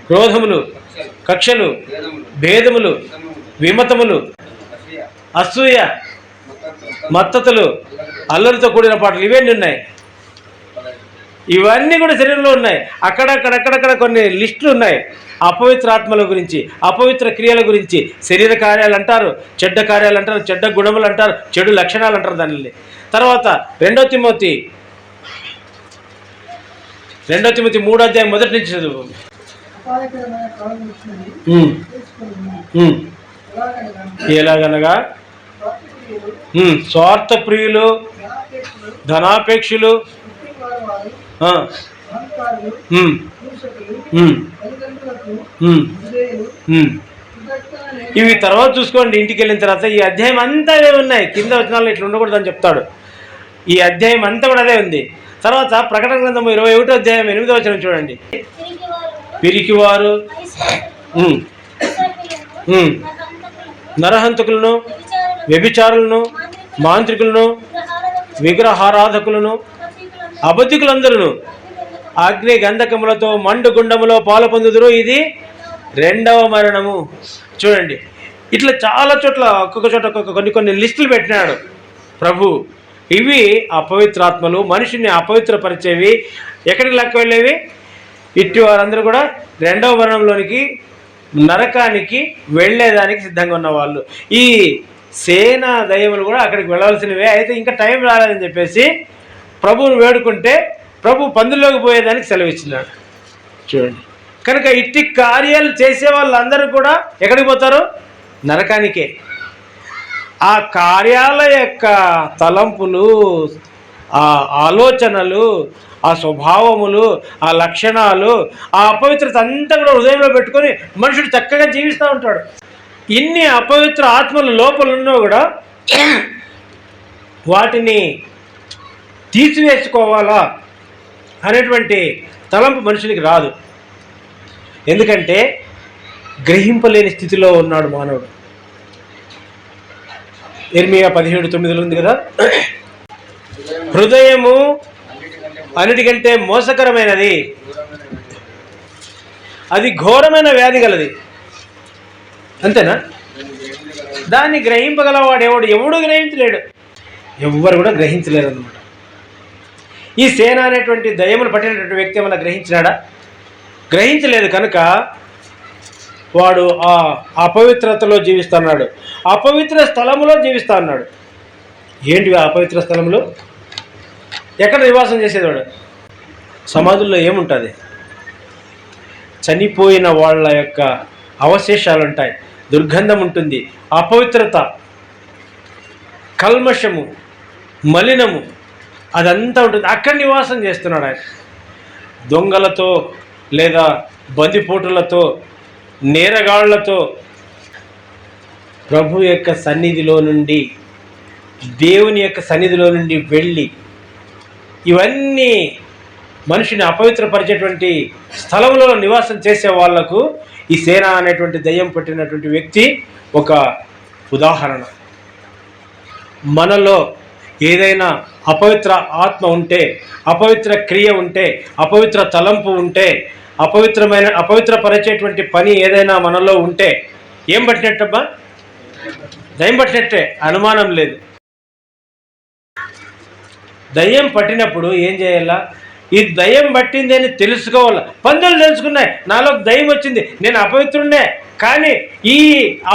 క్రోధములు, కక్షలు, భేదములు, విమతములు, అసూయ, మత్తతులు, అల్లరితో కూడిన పాటలు, ఇవన్నీ ఉన్నాయి. ఇవన్నీ కూడా శరీరంలో ఉన్నాయి. అక్కడక్కడక్కడక్కడ కొన్ని లిస్టులు ఉన్నాయి అపవిత్ర ఆత్మల గురించి, అపవిత్ర క్రియల గురించి. శరీర కార్యాలు అంటారు, చెడ్డ కార్యాలు అంటారు, చెడ్డ గుణములు అంటారు, చెడు లక్షణాలు అంటారు దానిని. తర్వాత 2 తిమోతి 3వ అధ్యాయం 1 నుంచి చదువు. ఎలాగనగా స్వార్థ ప్రియులు, ధనాపేక్షులు, ఇవి తర్వాత చూసుకోండి. ఇంటికి వెళ్ళిన తర్వాత ఈ అధ్యాయం అంతా అవే ఉన్నాయి. కింద వచనాలు ఇట్లా ఉండకూడదని చెప్తాడు. ఈ అధ్యాయం అంతా కూడా అదే ఉంది. తర్వాత ప్రకటన గ్రంథము 21వ అధ్యాయం 8వ వచనం చూడండి. పిరికివారు, నరహంతకులను, వ్యభిచారులను, మాంత్రికులను, విగ్రహారాధకులను, అబద్ధికులందరూ అగ్ని గంధకములతో మండు గుండములో పాలు పొందుదురు. ఇది 2వ మరణము. చూడండి, ఇట్లా చాలా చోట్ల ఒక్కొక్క చోట కొన్ని లిస్టులు పెట్టినాడు ప్రభు. ఇవి అపవిత్రాత్మలు, మనిషిని అపవిత్రపరిచేవి. ఎక్కడికి లెక్క వెళ్ళేవి? ఇట్టి వారందరూ కూడా 2వ మరణంలోనికి, నరకానికి వెళ్ళేదానికి సిద్ధంగా ఉన్నవాళ్ళు. ఈ సేనా దయ్యములు కూడా అక్కడికి వెళ్ళవలసినవే. అయితే ఇంకా టైం రాలేదని చెప్పేసి ప్రభువును వేడుకుంటే ప్రభు పందుల్లోకి పోయేదానికి సెలవు ఇచ్చినాడు. చూడండి, కనుక ఇట్టి కార్యాలు చేసే వాళ్ళందరూ కూడా ఎక్కడికి పోతారు? నరకానికే. ఆ కార్యాల యొక్క తలంపులు, ఆ ఆలోచనలు, ఆ స్వభావములు, ఆ లక్షణాలు, ఆ అపవిత్రత అంతా కూడా హృదయంలో పెట్టుకొని మనుషుడు చక్కగా జీవిస్తూ ఉంటాడు. ఇన్ని అపవిత్ర ఆత్మలు లోపల ఉన్నా కూడా వాటిని తీసివేసుకోవాలా అనేటువంటి తలంపు మనుషునికి రాదు. ఎందుకంటే గ్రహింపలేని స్థితిలో ఉన్నాడు మానవుడు. ఇర్మియా 17:9 ఉంది కదా, హృదయము అన్నిటికంటే మోసకరమైనది, అది ఘోరమైన వ్యాధి గలది. అంతేనా? దాన్ని గ్రహింపగలవాడు ఎవడు గ్రహించలేడు. ఎవ్వరు కూడా గ్రహించలేరు అన్నమాట. ఈ సేన అనేటువంటి దయ్యములు పట్టినటువంటి వ్యక్తి ఏమైనా గ్రహించినాడా? గ్రహించలేదు. కనుక వాడు ఆ అపవిత్రతలో జీవిస్తున్నాడు, అపవిత్ర స్థలములో జీవిస్తా ఉన్నాడు. ఏంటివి అపవిత్ర స్థలములు? ఎక్కడ నివాసం చేసేవాడు? సమాధుల్లో ఏముంటుంది? చనిపోయిన వాళ్ళ యొక్క అవశేషాలు ఉంటాయి, దుర్గంధం ఉంటుంది, అపవిత్రత, కల్మషము, మలినము అదంతా ఉంటుంది. అక్కడ నివాసం చేస్తున్నాడు ఆయన. దొంగలతో లేదా బందిపోటులతో, నేరగాళ్లతో ప్రభు యొక్క సన్నిధిలో నుండి, దేవుని యొక్క సన్నిధిలో నుండి వెళ్ళి ఇవన్నీ మనిషిని అపవిత్రపరిచేటువంటి స్థలంలో నివాసం చేసే వాళ్లకు ఈ సేన అనేటువంటి దయ్యం పట్టినటువంటి వ్యక్తి ఒక ఉదాహరణ. మనలో ఏదైనా అపవిత్ర ఆత్మ ఉంటే, అపవిత్ర క్రియ ఉంటే, అపవిత్ర తలంపు ఉంటే, అపవిత్రపరిచేటువంటి పని ఏదైనా మనలో ఉంటే ఏం పట్టినట్టబ్బా? దయ్యం పట్టినట్టే, అనుమానం లేదు. దయ్యం పట్టినప్పుడు ఏం చేయాలా? ఈ దయ్యం పట్టింది అని తెలుసుకోవాలా. పందులు తెలుసుకున్నాయి, నాలో దయ్యం వచ్చింది, నేను అపవిత్రుడే, కానీ ఈ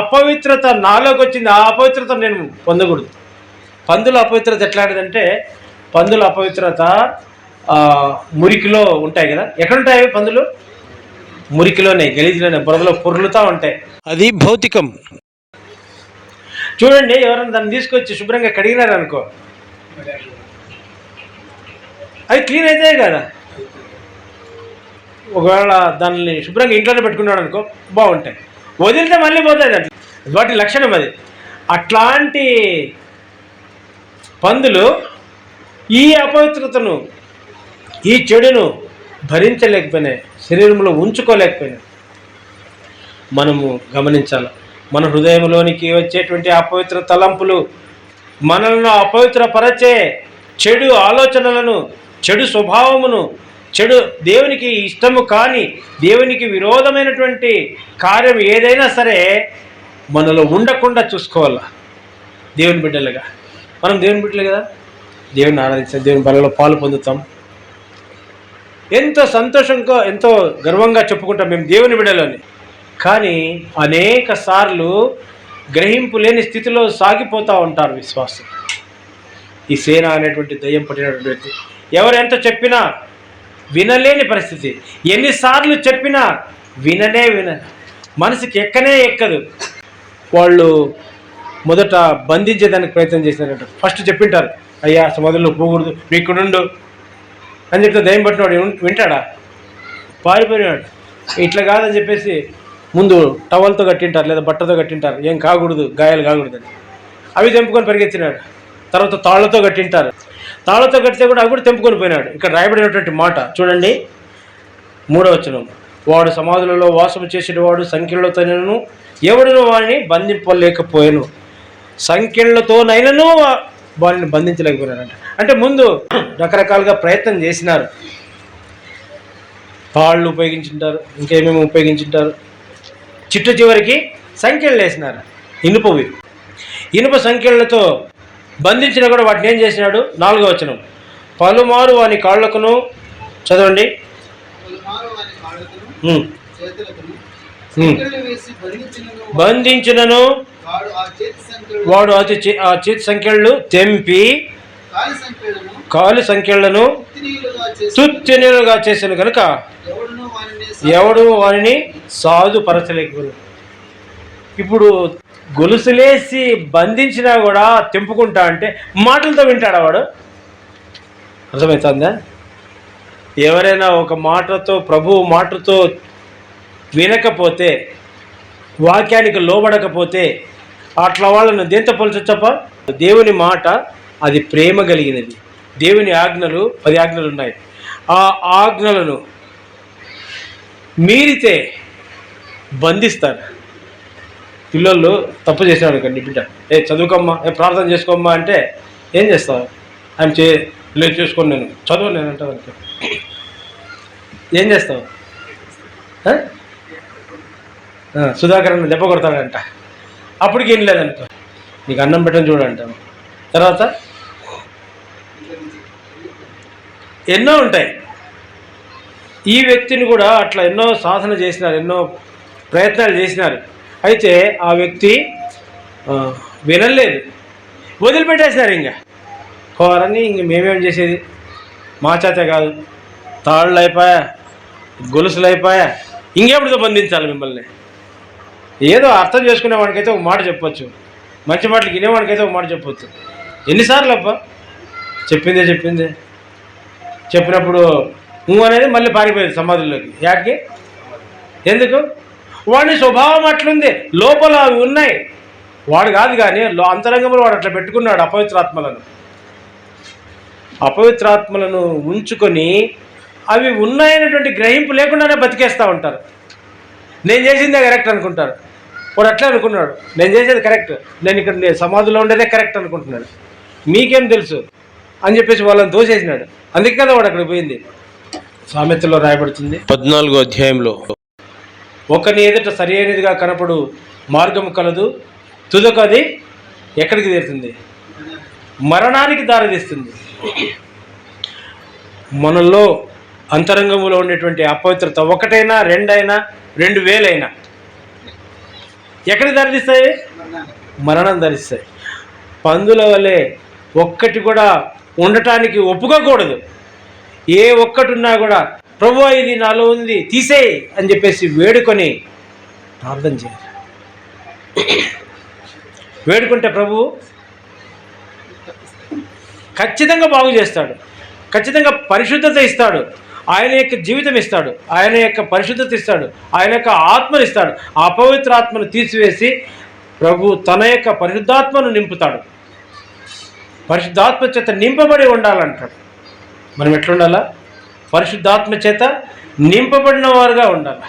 అపవిత్రత నాలోకి వచ్చింది, ఆ అపవిత్రత నేను పొందకూడదు. పందుల అపవిత్రత ఎట్లాంటిదంటే, పందుల అపవిత్రత మురికిలో ఉంటాయి కదా. ఎక్కడుంటాయి పందులు? మురికిలోనే, గలీజ్లోనే, బురదలో పొర్లుతూ ఉంటాయి. అది భౌతికం. చూడండి, ఎవరైనా దాన్ని తీసుకొచ్చి శుభ్రంగా కడిగినారనుకో, అవి క్లీన్ అవుతాయి కదా. ఒకవేళ దాన్ని శుభ్రంగా ఇంట్లోనే పెట్టుకున్నాడు అనుకో, బాగుంటాయి. వదిలితే మళ్ళీ పోతాయి, అట్లా వాటి లక్షణం అది. అట్లాంటి పందులు ఈ అపవిత్రతను, ఈ చెడును భరించలేకపోయినాయి, శరీరంలో ఉంచుకోలేకపోయినాయి. మనము గమనించాలి, మన హృదయంలోనికి వచ్చేటువంటి అపవిత్ర తలంపులు, మనల్ని అపవిత్రపరచే చెడు ఆలోచనలను, చెడు స్వభావమును, చెడు దేవునికి ఇష్టము కాని, దేవునికి విరోధమైనటువంటి కార్యం ఏదైనా సరే మనలో ఉండకుండా చూసుకోవాలా. దేవుని బిడ్డలుగా మనం దేవుని బిడ్డలు కదా, దేవుని ఆరాధిస్తాం, దేవుని బలలో పాలు పొందుతాం. ఎంతో సంతోషంగా, ఎంతో గర్వంగా చెప్పుకుంటాం మేము దేవుని బిడ్డలని. కానీ అనేక సార్లు గ్రహింపు లేని స్థితిలో సాగిపోతూ ఉంటారు విశ్వాసం. ఈ సేన అనేటువంటి దయ్యం పట్టినటువంటి వ్యక్తి ఎవరు ఎంత చెప్పినా వినలేని పరిస్థితి. ఎన్నిసార్లు చెప్పినా విననే మనసుకి ఎక్కనే ఎక్కదు. వాళ్ళు మొదట బంధించేదానికి ప్రయత్నం చేసినారంట. ఫస్ట్ చెప్పింటారు, అయ్యా సమాధుల్లో పోకూడదు, నువ్వు ఇక్కడుండు అని చెప్తే దయ్యం పట్టినవాడు వింటాడా? పారిపోయినాడు. ఇట్లా కాదని చెప్పేసి ముందు టవల్తో కట్టింటారు, లేదా బట్టతో కట్టింటారు, ఏం కాకూడదు, గాయాలు కాకూడదని. అవి తెంపుకొని పరిగెత్తినాడు. తర్వాత తాళ్లతో కట్టింటారు, తాళ్లతో కట్టితే కూడా అవి కూడా తెంపుకొని పోయినాడు. ఇక్కడ రాయబడినటువంటి మాట చూడండి, 3వ వచనం, వాడు సమాధులలో వాసము చేసేవాడు సంఖ్యలతోనైనను ఎవడును వాడిని బంధింపలేకపోయాను. సంఖ్యలతోనైనను వాడిని బంధించలేకపోయినారంట. అంటే ముందు రకరకాలుగా ప్రయత్నం చేసినారు. తాళ్ళు ఉపయోగించుంటారు, ఇంకేమేమి ఉపయోగించుంటారు. చివరికి సంఖ్యలు వేసినారు, ఇనుప సంఖ్యలతో బంధించినా కూడా వాటిని ఏం చేసినాడు? 4వ వచనం, పలుమారు వాని కాళ్ళకును, చదవండి, బంధించినను వాడు ఆ చేతి సంఖ్యలు తెంపి కాలి సంఖ్యలను తుత్తినీలుగా చేశాను కనుక ఎవడు వారిని సాధుపరచలేకపోయాడు. ఇప్పుడు గొలుసులేసి బంధించినా కూడా తెంపుకుంటా అంటే మాటలతో వింటాడా వాడు? అర్థమవుతుందా? ఎవరైనా ఒక మాటతో, ప్రభువు మాటతో వినకపోతే, వాక్యానికి లోబడకపోతే అట్లా వాళ్ళను దేంతో పోల్చొచ్చప్ప? దేవుని మాట అది ప్రేమ కలిగినది. దేవుని ఆజ్ఞలు 10 ఆజ్ఞలు ఉన్నాయి. ఆ ఆజ్ఞలను మీరితే బంధిస్తారు. పిల్లలు తప్పు చేసినాడు అనుకోండి, బిడ్డ చదువుకోమ్మా, ప్రార్థన చేసుకోమ్మా అంటే ఏం చేస్తావు? ఆయన లేదు చూసుకోండి, నేను చదువు నేను అంటాను అనుకో, ఏం చేస్తావు? సుధాకరణ దెబ్బ కొడతాడంట, అప్పటికి ఏం లేదనుకో, నీకు అన్నం పెట్టని చూడంటాను. తర్వాత ఎన్నో ఉంటాయి. ఈ వ్యక్తిని కూడా అట్లా ఎన్నో సాధన చేసినారు, ఎన్నో ప్రయత్నాలు చేసినారు. అయితే ఆ వ్యక్తి వినలేదు, వదిలిపెట్టేసినారు. ఇంకా పోరని ఇంక మేమేం చేసేది, మా చేత కాదు, తాళ్ళు అయిపోయా, గొలుసులు అయిపోయా, ఇంకెప్పుడుతో బంధించాలి మిమ్మల్ని? ఏదో అర్థం చేసుకునే వాడికైతే ఒక మాట చెప్పొచ్చు, మంచి మాటలు వినేవాడికైతే ఒక మాట చెప్పొచ్చు. ఎన్నిసార్లు అబ్బా చెప్పిందే చెప్పినప్పుడు నువ్వు అనేది మళ్ళీ పారిపోయేది సమాధుల్లోకి. యాడికి? ఎందుకు? వాడి స్వభావం అట్లుంది, లోపల అవి ఉన్నాయి. వాడు కాదు కానీ అంతరంగంలో వాడు అట్లా పెట్టుకున్నాడు అపవిత్రాత్మలను ఉంచుకొని అవి ఉన్నాయనేటువంటి గ్రహింపు లేకుండానే బతికేస్తూ ఉంటారు. నేను చేసిందే కరెక్ట్ అనుకుంటారు. వాడు అట్లే అనుకున్నాడు, నేను చేసేది కరెక్ట్, నేను ఇక్కడ సమాధిలో ఉండేదే కరెక్ట్ అనుకుంటున్నాడు. మీకేం తెలుసు అని చెప్పేసి వాళ్ళని దోసేసినాడు. అందుకే కదా వాడు అక్కడ పోయింది. సామెతలో రాయబడుతుంది 14వ అధ్యాయంలో, ఒకని ఎదుట సరి అయినదిగా కనపడు మార్గం కలదు, తుదకు అది ఎక్కడికి తీరుతుంది? మరణానికి దారితీస్తుంది. మనలో అంతరంగంలో ఉండేటువంటి అపవిత్రత ఒకటైనా, రెండైనా, 2000 ఎక్కడికి దారితీస్తాయి? మరణం ధరిస్తాయి. పందుల వలె ఒక్కటి కూడా ఉండటానికి ఒప్పుకోకూడదు. ఏ ఒక్కటి ఉన్నా కూడా ప్రభువా ఇది నాలో ఉంది తీసేయి అని చెప్పేసి వేడుకొని ప్రార్థన చేయాలి. వేడుకుంటే ప్రభువు ఖచ్చితంగా బాగు చేస్తాడు, ఖచ్చితంగా పరిశుద్ధత ఇస్తాడు, ఆయన యొక్క జీవితం ఇస్తాడు, ఆయన యొక్క పరిశుద్ధత ఇస్తాడు, ఆయన యొక్క ఆత్మను ఇస్తాడు. ఆ అపవిత్ర ఆత్మను తీసివేసి ప్రభు తన యొక్క పరిశుద్ధాత్మను నింపుతాడు. పరిశుద్ధాత్మ చేత నింపబడి ఉండాలంటాడు. మనం ఎట్లుండాలా? పరిశుద్ధాత్మ చేత నింపబడిన వారుగా ఉండాలి.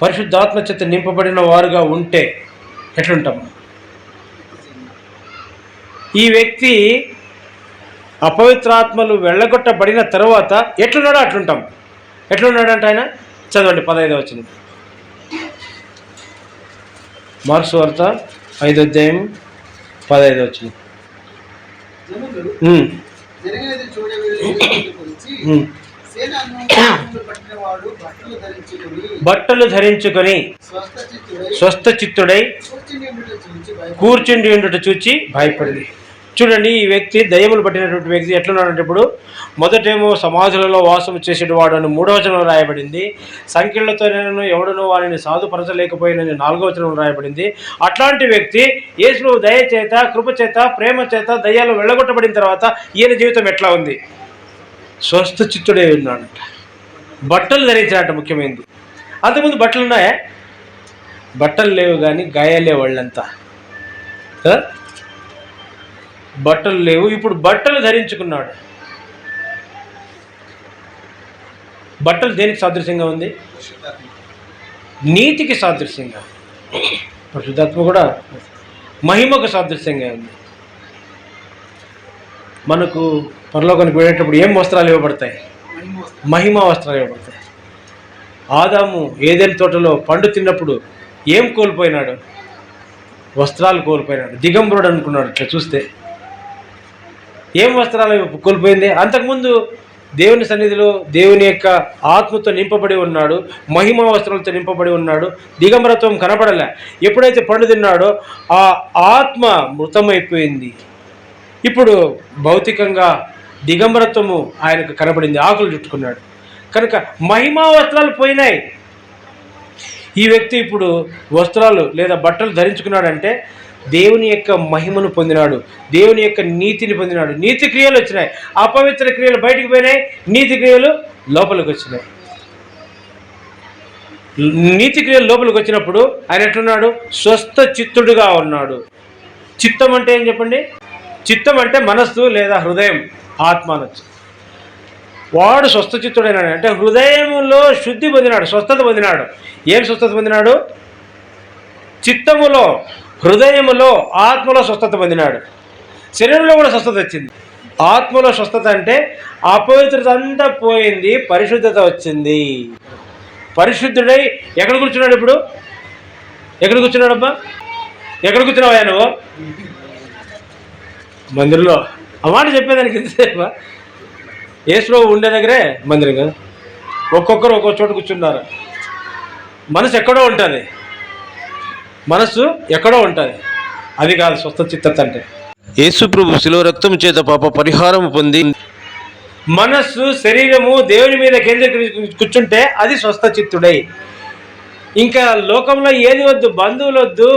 పరిశుద్ధాత్మ చేత నింపబడిన వారుగా ఉంటే ఎట్లుంటాం? ఈ వ్యక్తి అపవిత్రాత్మలు వెళ్ళగొట్టబడిన తర్వాత ఎట్లున్నాడో అట్లుంటాం. ఎట్లున్నాడంటే ఆయన చదవండి 15వ వచనం, మార్క్స్ వార్త 5వ అధ్యాయం 15వ వచనం. బట్టలు ధరించుకొని స్వస్థ చిత్తుడై కూర్చుండి ఉండుట చూచి భయపడింది. చూడండి, ఈ వ్యక్తి దయ్యములు పట్టినటువంటి వ్యక్తి ఎట్లున్నాడంటే, ఇప్పుడు మొదటేమో సమాధులలో వాసం చేసేవాడు అని 3వ వచనంలో రాయబడింది. సంఖ్యలతో నేను ఎవడను వారిని సాధుపరచలేకపోయినని 4వ వచనంలో రాయబడింది. అట్లాంటి వ్యక్తి యేసు దయ చేత, కృప చేత, ప్రేమ చేత దయ్యాలు వెళ్ళగొట్టబడిన తర్వాత ఈయన జీవితం ఎట్లా ఉంది? స్వస్థ చిత్తుడే ఉన్నాడంట. బట్టలు ధరించాడంట. ముఖ్యమైనది, అంతకుముందు బట్టలు ఉన్నాయా? బట్టలు లేవు, కానీ గాయాలే వాళ్ళంతా. బట్టలు లేవు, ఇప్పుడు బట్టలు ధరించుకున్నాడు. బట్టలు దేనికి సాదృశ్యంగా ఉంది? నీతికి సాదృశ్యంగా. పరిశుద్ధాత్మ కూడా మహిమకు సాదృశ్యంగా ఉంది. మనకు పరలోకానికి వెళ్ళేటప్పుడు ఏం వస్త్రాలు ఇవ్వబడతాయి? మహిమ వస్త్రాలు ఇవ్వబడతాయి. ఆదాము ఏదెన్ తోటలో పండు తిన్నప్పుడు ఏం కోల్పోయినాడు? వస్త్రాలు కోల్పోయినాడు. దిగంబరుడు అనుకున్నాడు. ఇట్లా చూస్తే ఏం వస్త్రాలు కోల్పోయింది? అంతకుముందు దేవుని సన్నిధిలో దేవుని యొక్క ఆత్మతో నింపబడి ఉన్నాడు, మహిమ వస్త్రాలతో నింపబడి ఉన్నాడు, దిగంబరత్వం కనపడలే. ఎప్పుడైతే పండు తిన్నాడో ఆ ఆత్మ మృతమైపోయింది. ఇప్పుడు భౌతికంగా దిగంబరత్వము ఆయనకు కనబడింది, ఆకులు చుట్టుకున్నాడు. కనుక మహిమా వస్త్రాలు పోయినాయి. ఈ వ్యక్తి ఇప్పుడు వస్త్రాలు లేదా బట్టలు ధరించుకున్నాడంటే దేవుని యొక్క మహిమను పొందినాడు, దేవుని యొక్క నీతిని పొందినాడు. నీతి క్రియలు వచ్చినాయి, అపవిత్ర క్రియలు బయటికి పోయినాయి, నీతి క్రియలు లోపలికి వచ్చినాయి. నీతి క్రియలు లోపలికి వచ్చినప్పుడు ఆయన ఎట్లున్నాడు? స్వస్థ చిత్తుడుగా ఉన్నాడు. చిత్తం అంటే ఏం చెప్పండి? చిత్తం అంటే మనస్సు లేదా హృదయం, ఆత్మ అనొచ్చు. వాడు స్వస్థ చిత్తుడైనాడు అంటే హృదయంలో శుద్ధి పొందినాడు, స్వస్థత పొందినాడు. ఏం స్వస్థత పొందినాడు? చిత్తములో, హృదయములో, ఆత్మలో స్వస్థత పొందినాడు. శరీరంలో కూడా స్వస్థత వచ్చింది. ఆత్మలో స్వస్థత అంటే అపవిత్రత అంతా పోయింది, పరిశుద్ధత వచ్చింది. పరిశుద్ధుడై ఎక్కడ కూర్చున్నాడు? ఇప్పుడు ఎక్కడ కూర్చున్నాడబ్బా? ఎక్కడ కూర్చున్నావా నువ్వు? మందిరంలో. ఆ మాట చెప్పేదానికి ఎంతసేపా? యేసులో ఉండే దగ్గరే మందిరం కదా. ఒక్కొక్కరు ఒక్కో చోట కూర్చున్నారు. మనసు ఎక్కడో ఉంటుంది, మనసు ఎక్కడో ఉంటుంది. అది కాదు స్వస్థ చిత్తత అంటే. యేసు ప్రభు శిలువ రక్తం చేత పాప పరిహారం పొంది మనస్సు, శరీరము దేవుని మీద కేంద్రీకరించి కూర్చుంటే అది స్వస్థ చిత్తుడై. ఇంకా లోకంలో ఏది వద్దు, బంధువులు వద్దు,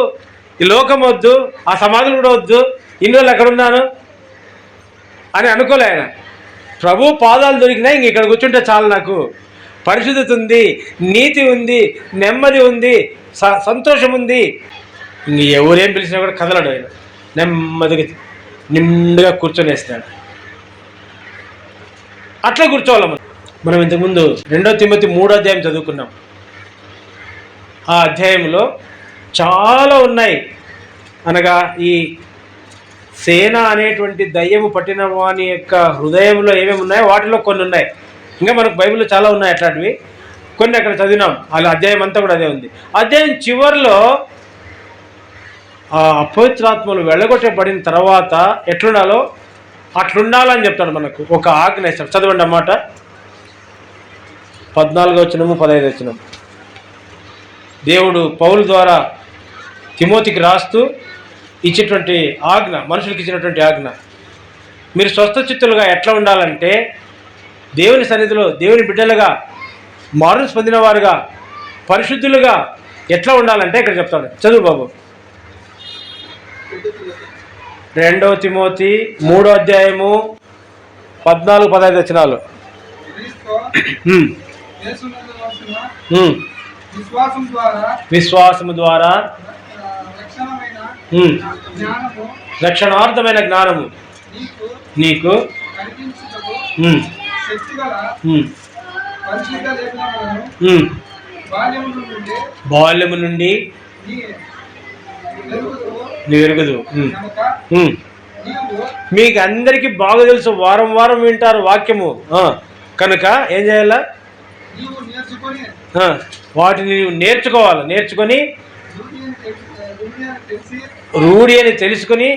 ఈ లోకం వద్దు, ఆ సమాధులు కూడా వద్దు, ఇన్ని రోజులు ఎక్కడున్నాను అని అనుకోలే ఆయన. ప్రభు పాదాలు దొరికినాయి, ఇంక ఇక్కడ కూర్చుంటే చాలు, నాకు పరిశుద్ధత ఉంది, నీతి ఉంది, నెమ్మది ఉంది, సంతోషం ఉంది. ఇంక ఎవరేం పిలిచినా కూడా కదలడు ఆయన. నెమ్మదిగా నిండుగా కూర్చొని వేసినాడు. అట్లా కూర్చోవాలి మనం. ఇంతకుముందు 2 తిమోతి 3వ అధ్యాయం చదువుకున్నాం. ఆ అధ్యాయంలో చాలా ఉన్నాయి. అనగా ఈ సేన అనేటువంటి దయ్యము పట్టిన వాని యొక్క హృదయంలో ఏమేమి ఉన్నాయో వాటిలో కొన్ని ఉన్నాయి. ఇంకా మనకు బైబిల్లో చాలా ఉన్నాయి అట్లాంటివి. కొన్ని అక్కడ చదివినాం. వాళ్ళ అధ్యాయం అంతా కూడా అదే ఉంది. అధ్యాయం చివరిలో ఆ అపవిత్రాత్మలు వెళ్ళగొట్టబడిన తర్వాత ఎట్లుండాలో అట్లుండాలని చెప్తాడు. మనకు ఒక ఆజ్ఞ ఇస్తాడు. చదవండి అన్నమాట. 14 15 దేవుడు పౌలు ద్వారా తిమోతికి రాస్తూ ఇచ్చేటువంటి ఆజ్ఞ, మనుషులకి ఇచ్చినటువంటి ఆజ్ఞ. మీరు స్వస్థ చిత్తులుగా ఎట్లా ఉండాలంటే దేవుని సన్నిధిలో దేవుని బిడ్డలుగా మారు పొందిన వారుగా పరిశుద్ధులుగా ఎట్లా ఉండాలంటే ఇక్కడ చెప్తాడు. చదువు బాబు. 2 తిమోతి 3వ అధ్యాయము 14-15 విశ్వాసము ద్వారా రక్షణార్థమైన జ్ఞానము నీకు బాల్యము నుండి ఎరుగుదు. మీకు అందరికీ బాగా తెలుసు, వారం వారం వింటారు వాక్యము. కనుక ఏం చేయాల? వాటిని నీవు నేర్చుకోవాలి. నేర్చుకొని రూఢి అని తెలుసుకొని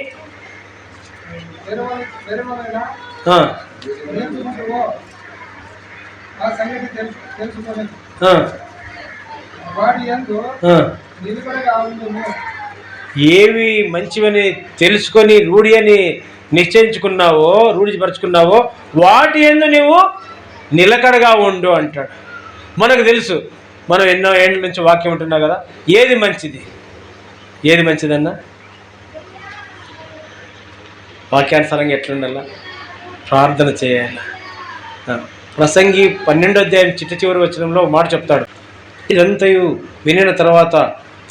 ఏవి మంచివని తెలుసుకొని రూఢి అని నిశ్చయించుకున్నావో, రూఢిపరుచుకున్నావో వాటి యందు నువ్వు నిలకడగా ఉండు అంటాడు. మనకు తెలుసు, మనం ఎన్నో ఏళ్ళ నుంచి వాక్యం ఉంటున్నాం కదా. ఏది మంచిది, ఏది మంచిదన్నా? వాక్యానుసారంగా ఎట్లుండాల? ప్రార్థన చేయాలి. ప్రసంగి 12వ అధ్యాయం చిట్ట వచనంలో మాట చెప్తాడు. ఇదంతయు వినిన తర్వాత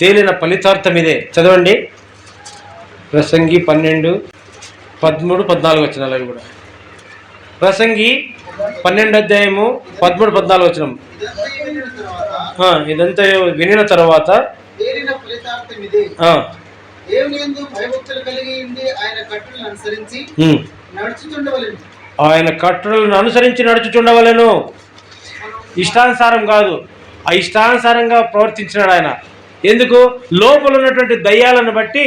తేలిన ఫలితార్థం ఇదే. చదవండి. ప్రసంగి 12, 13, 14 వచనాలు. అవి కూడా ప్రసంగి 12వ అధ్యాయము 13, 14 వచనం. ఇదంతా వినిన తర్వాత ఆయన కట్టడలను అనుసరించి నడుచుచుండవలెను. ఇష్టానుసారం కాదు, ఇష్టానుసారంగా ప్రవర్తించినాడు ఆయన. ఎందుకు? లోపల ఉన్నటువంటి దయ్యాలను బట్టి,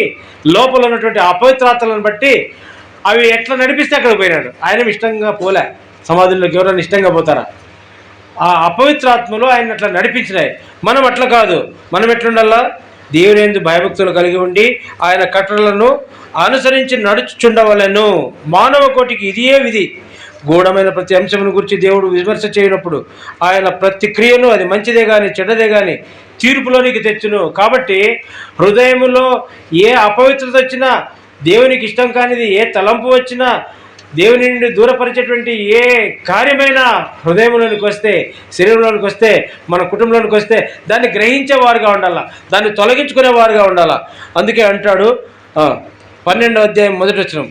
లోపల ఉన్నటువంటి అపవిత్రాత్మలను బట్టి అవి ఎట్లా నడిపిస్తే అక్కడికి పోయినాడు. ఆయన ఇష్టంగా పోలే. సమాధుల్లోకి ఎవరైనా ఇష్టంగా పోతారా? ఆ అపవిత్రాత్మలు ఆయన అట్లా నడిపించినాయి. మనం అట్లా కాదు. మనం ఎట్లుండాలా? దేవుని యందు భయభక్తులు కలిగి ఉండి ఆయన కట్టడలను అనుసరించి నడుచుచుండవలెను. మానవ కోటికి ఇదియే విధి. గూఢమైన ప్రతి అంశమును గురించి దేవుడు విమర్శ చేయనప్పుడు ఆయన ప్రతి క్రియను, అది మంచిదే కానీ చెడ్డదే కానీ, తీర్పులోనికి తెచ్చును. కాబట్టి హృదయములో ఏ అపవిత్రత వచ్చినా, దేవునికి ఇష్టం కానిది ఏ తలంపు వచ్చినా, దేవుని నుండి దూరపరిచేటువంటి ఏ కార్యమైనా హృదయంలోనికి వస్తే, శరీరంలోనికి వస్తే, మన కుటుంబంలోనికి వస్తే దాన్ని గ్రహించేవారుగా ఉండాలా, దాన్ని తొలగించుకునేవారుగా ఉండాలా. అందుకే అంటాడు 12వ అధ్యాయం 1వ వచనం.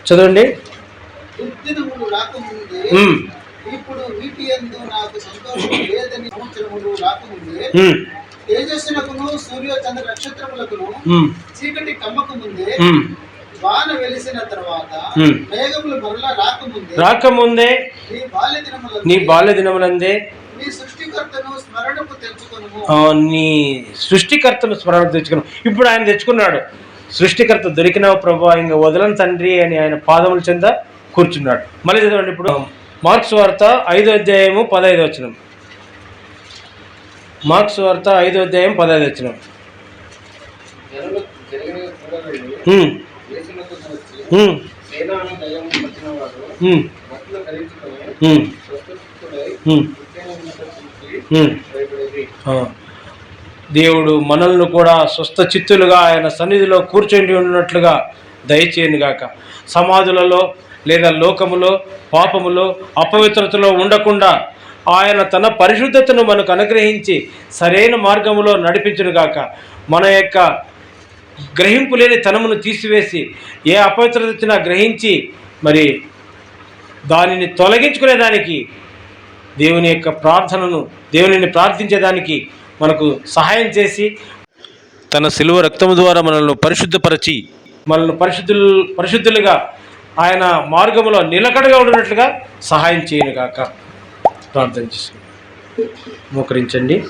చదవండి. తేజస్సునకును సూర్య చంద్ర నక్షత్రములకును చీకటి కమ్మకు ముందే, వాన వెలిసిన తర్వాత మేఘములు మరలా రాకముందే నీ బాల్య దినములందే నీ సృష్టికర్తను స్మరణకు తెచ్చుకును. ఇప్పుడు ఆయన తెచ్చుకున్నాడు. సృష్టికర్త దొరికినావు ప్రభు, ఇంకా వదలని తండ్రి అని ఆయన పాదముల చెంద కూర్చున్నాడు. మళ్ళీ చదవండి. ఇప్పుడు మార్క్స్ వార్త 5వ అధ్యాయము 15వ వచనం. మార్క్స్ వార్త 5వ అధ్యాయం 15వ వచనం. దేవుడు మనల్ని కూడా స్వస్థ చిత్తులుగా ఆయన సన్నిధిలో కూర్చొని ఉన్నట్లుగా దయచేయనుగాక. సమాధులలో లేదా లోకములో, పాపములో, అపవిత్రతలో ఉండకుండా ఆయన తన పరిశుద్ధతను మనకు అనుగ్రహించి సరైన మార్గములో నడిపించునుగాక. మన యొక్క గ్రహింపు లేని తనమును తీసివేసి ఏ అపవిత్రత వచ్చినా గ్రహించి మరి దానిని తొలగించుకునేదానికి, దేవుని యొక్క ప్రార్థనను, దేవునిని ప్రార్థించేదానికి మనకు సహాయం చేసి తన శిలువ రక్తము ద్వారా మనల్ని పరిశుద్ధపరచి మనల్ని పరిశుద్ధులుగా ఆయన మార్గములో నిలకడగా ఉండినట్లుగా సహాయం చేయను గాక. ప్రార్థన చేసుకుందాం. మోకరించండి.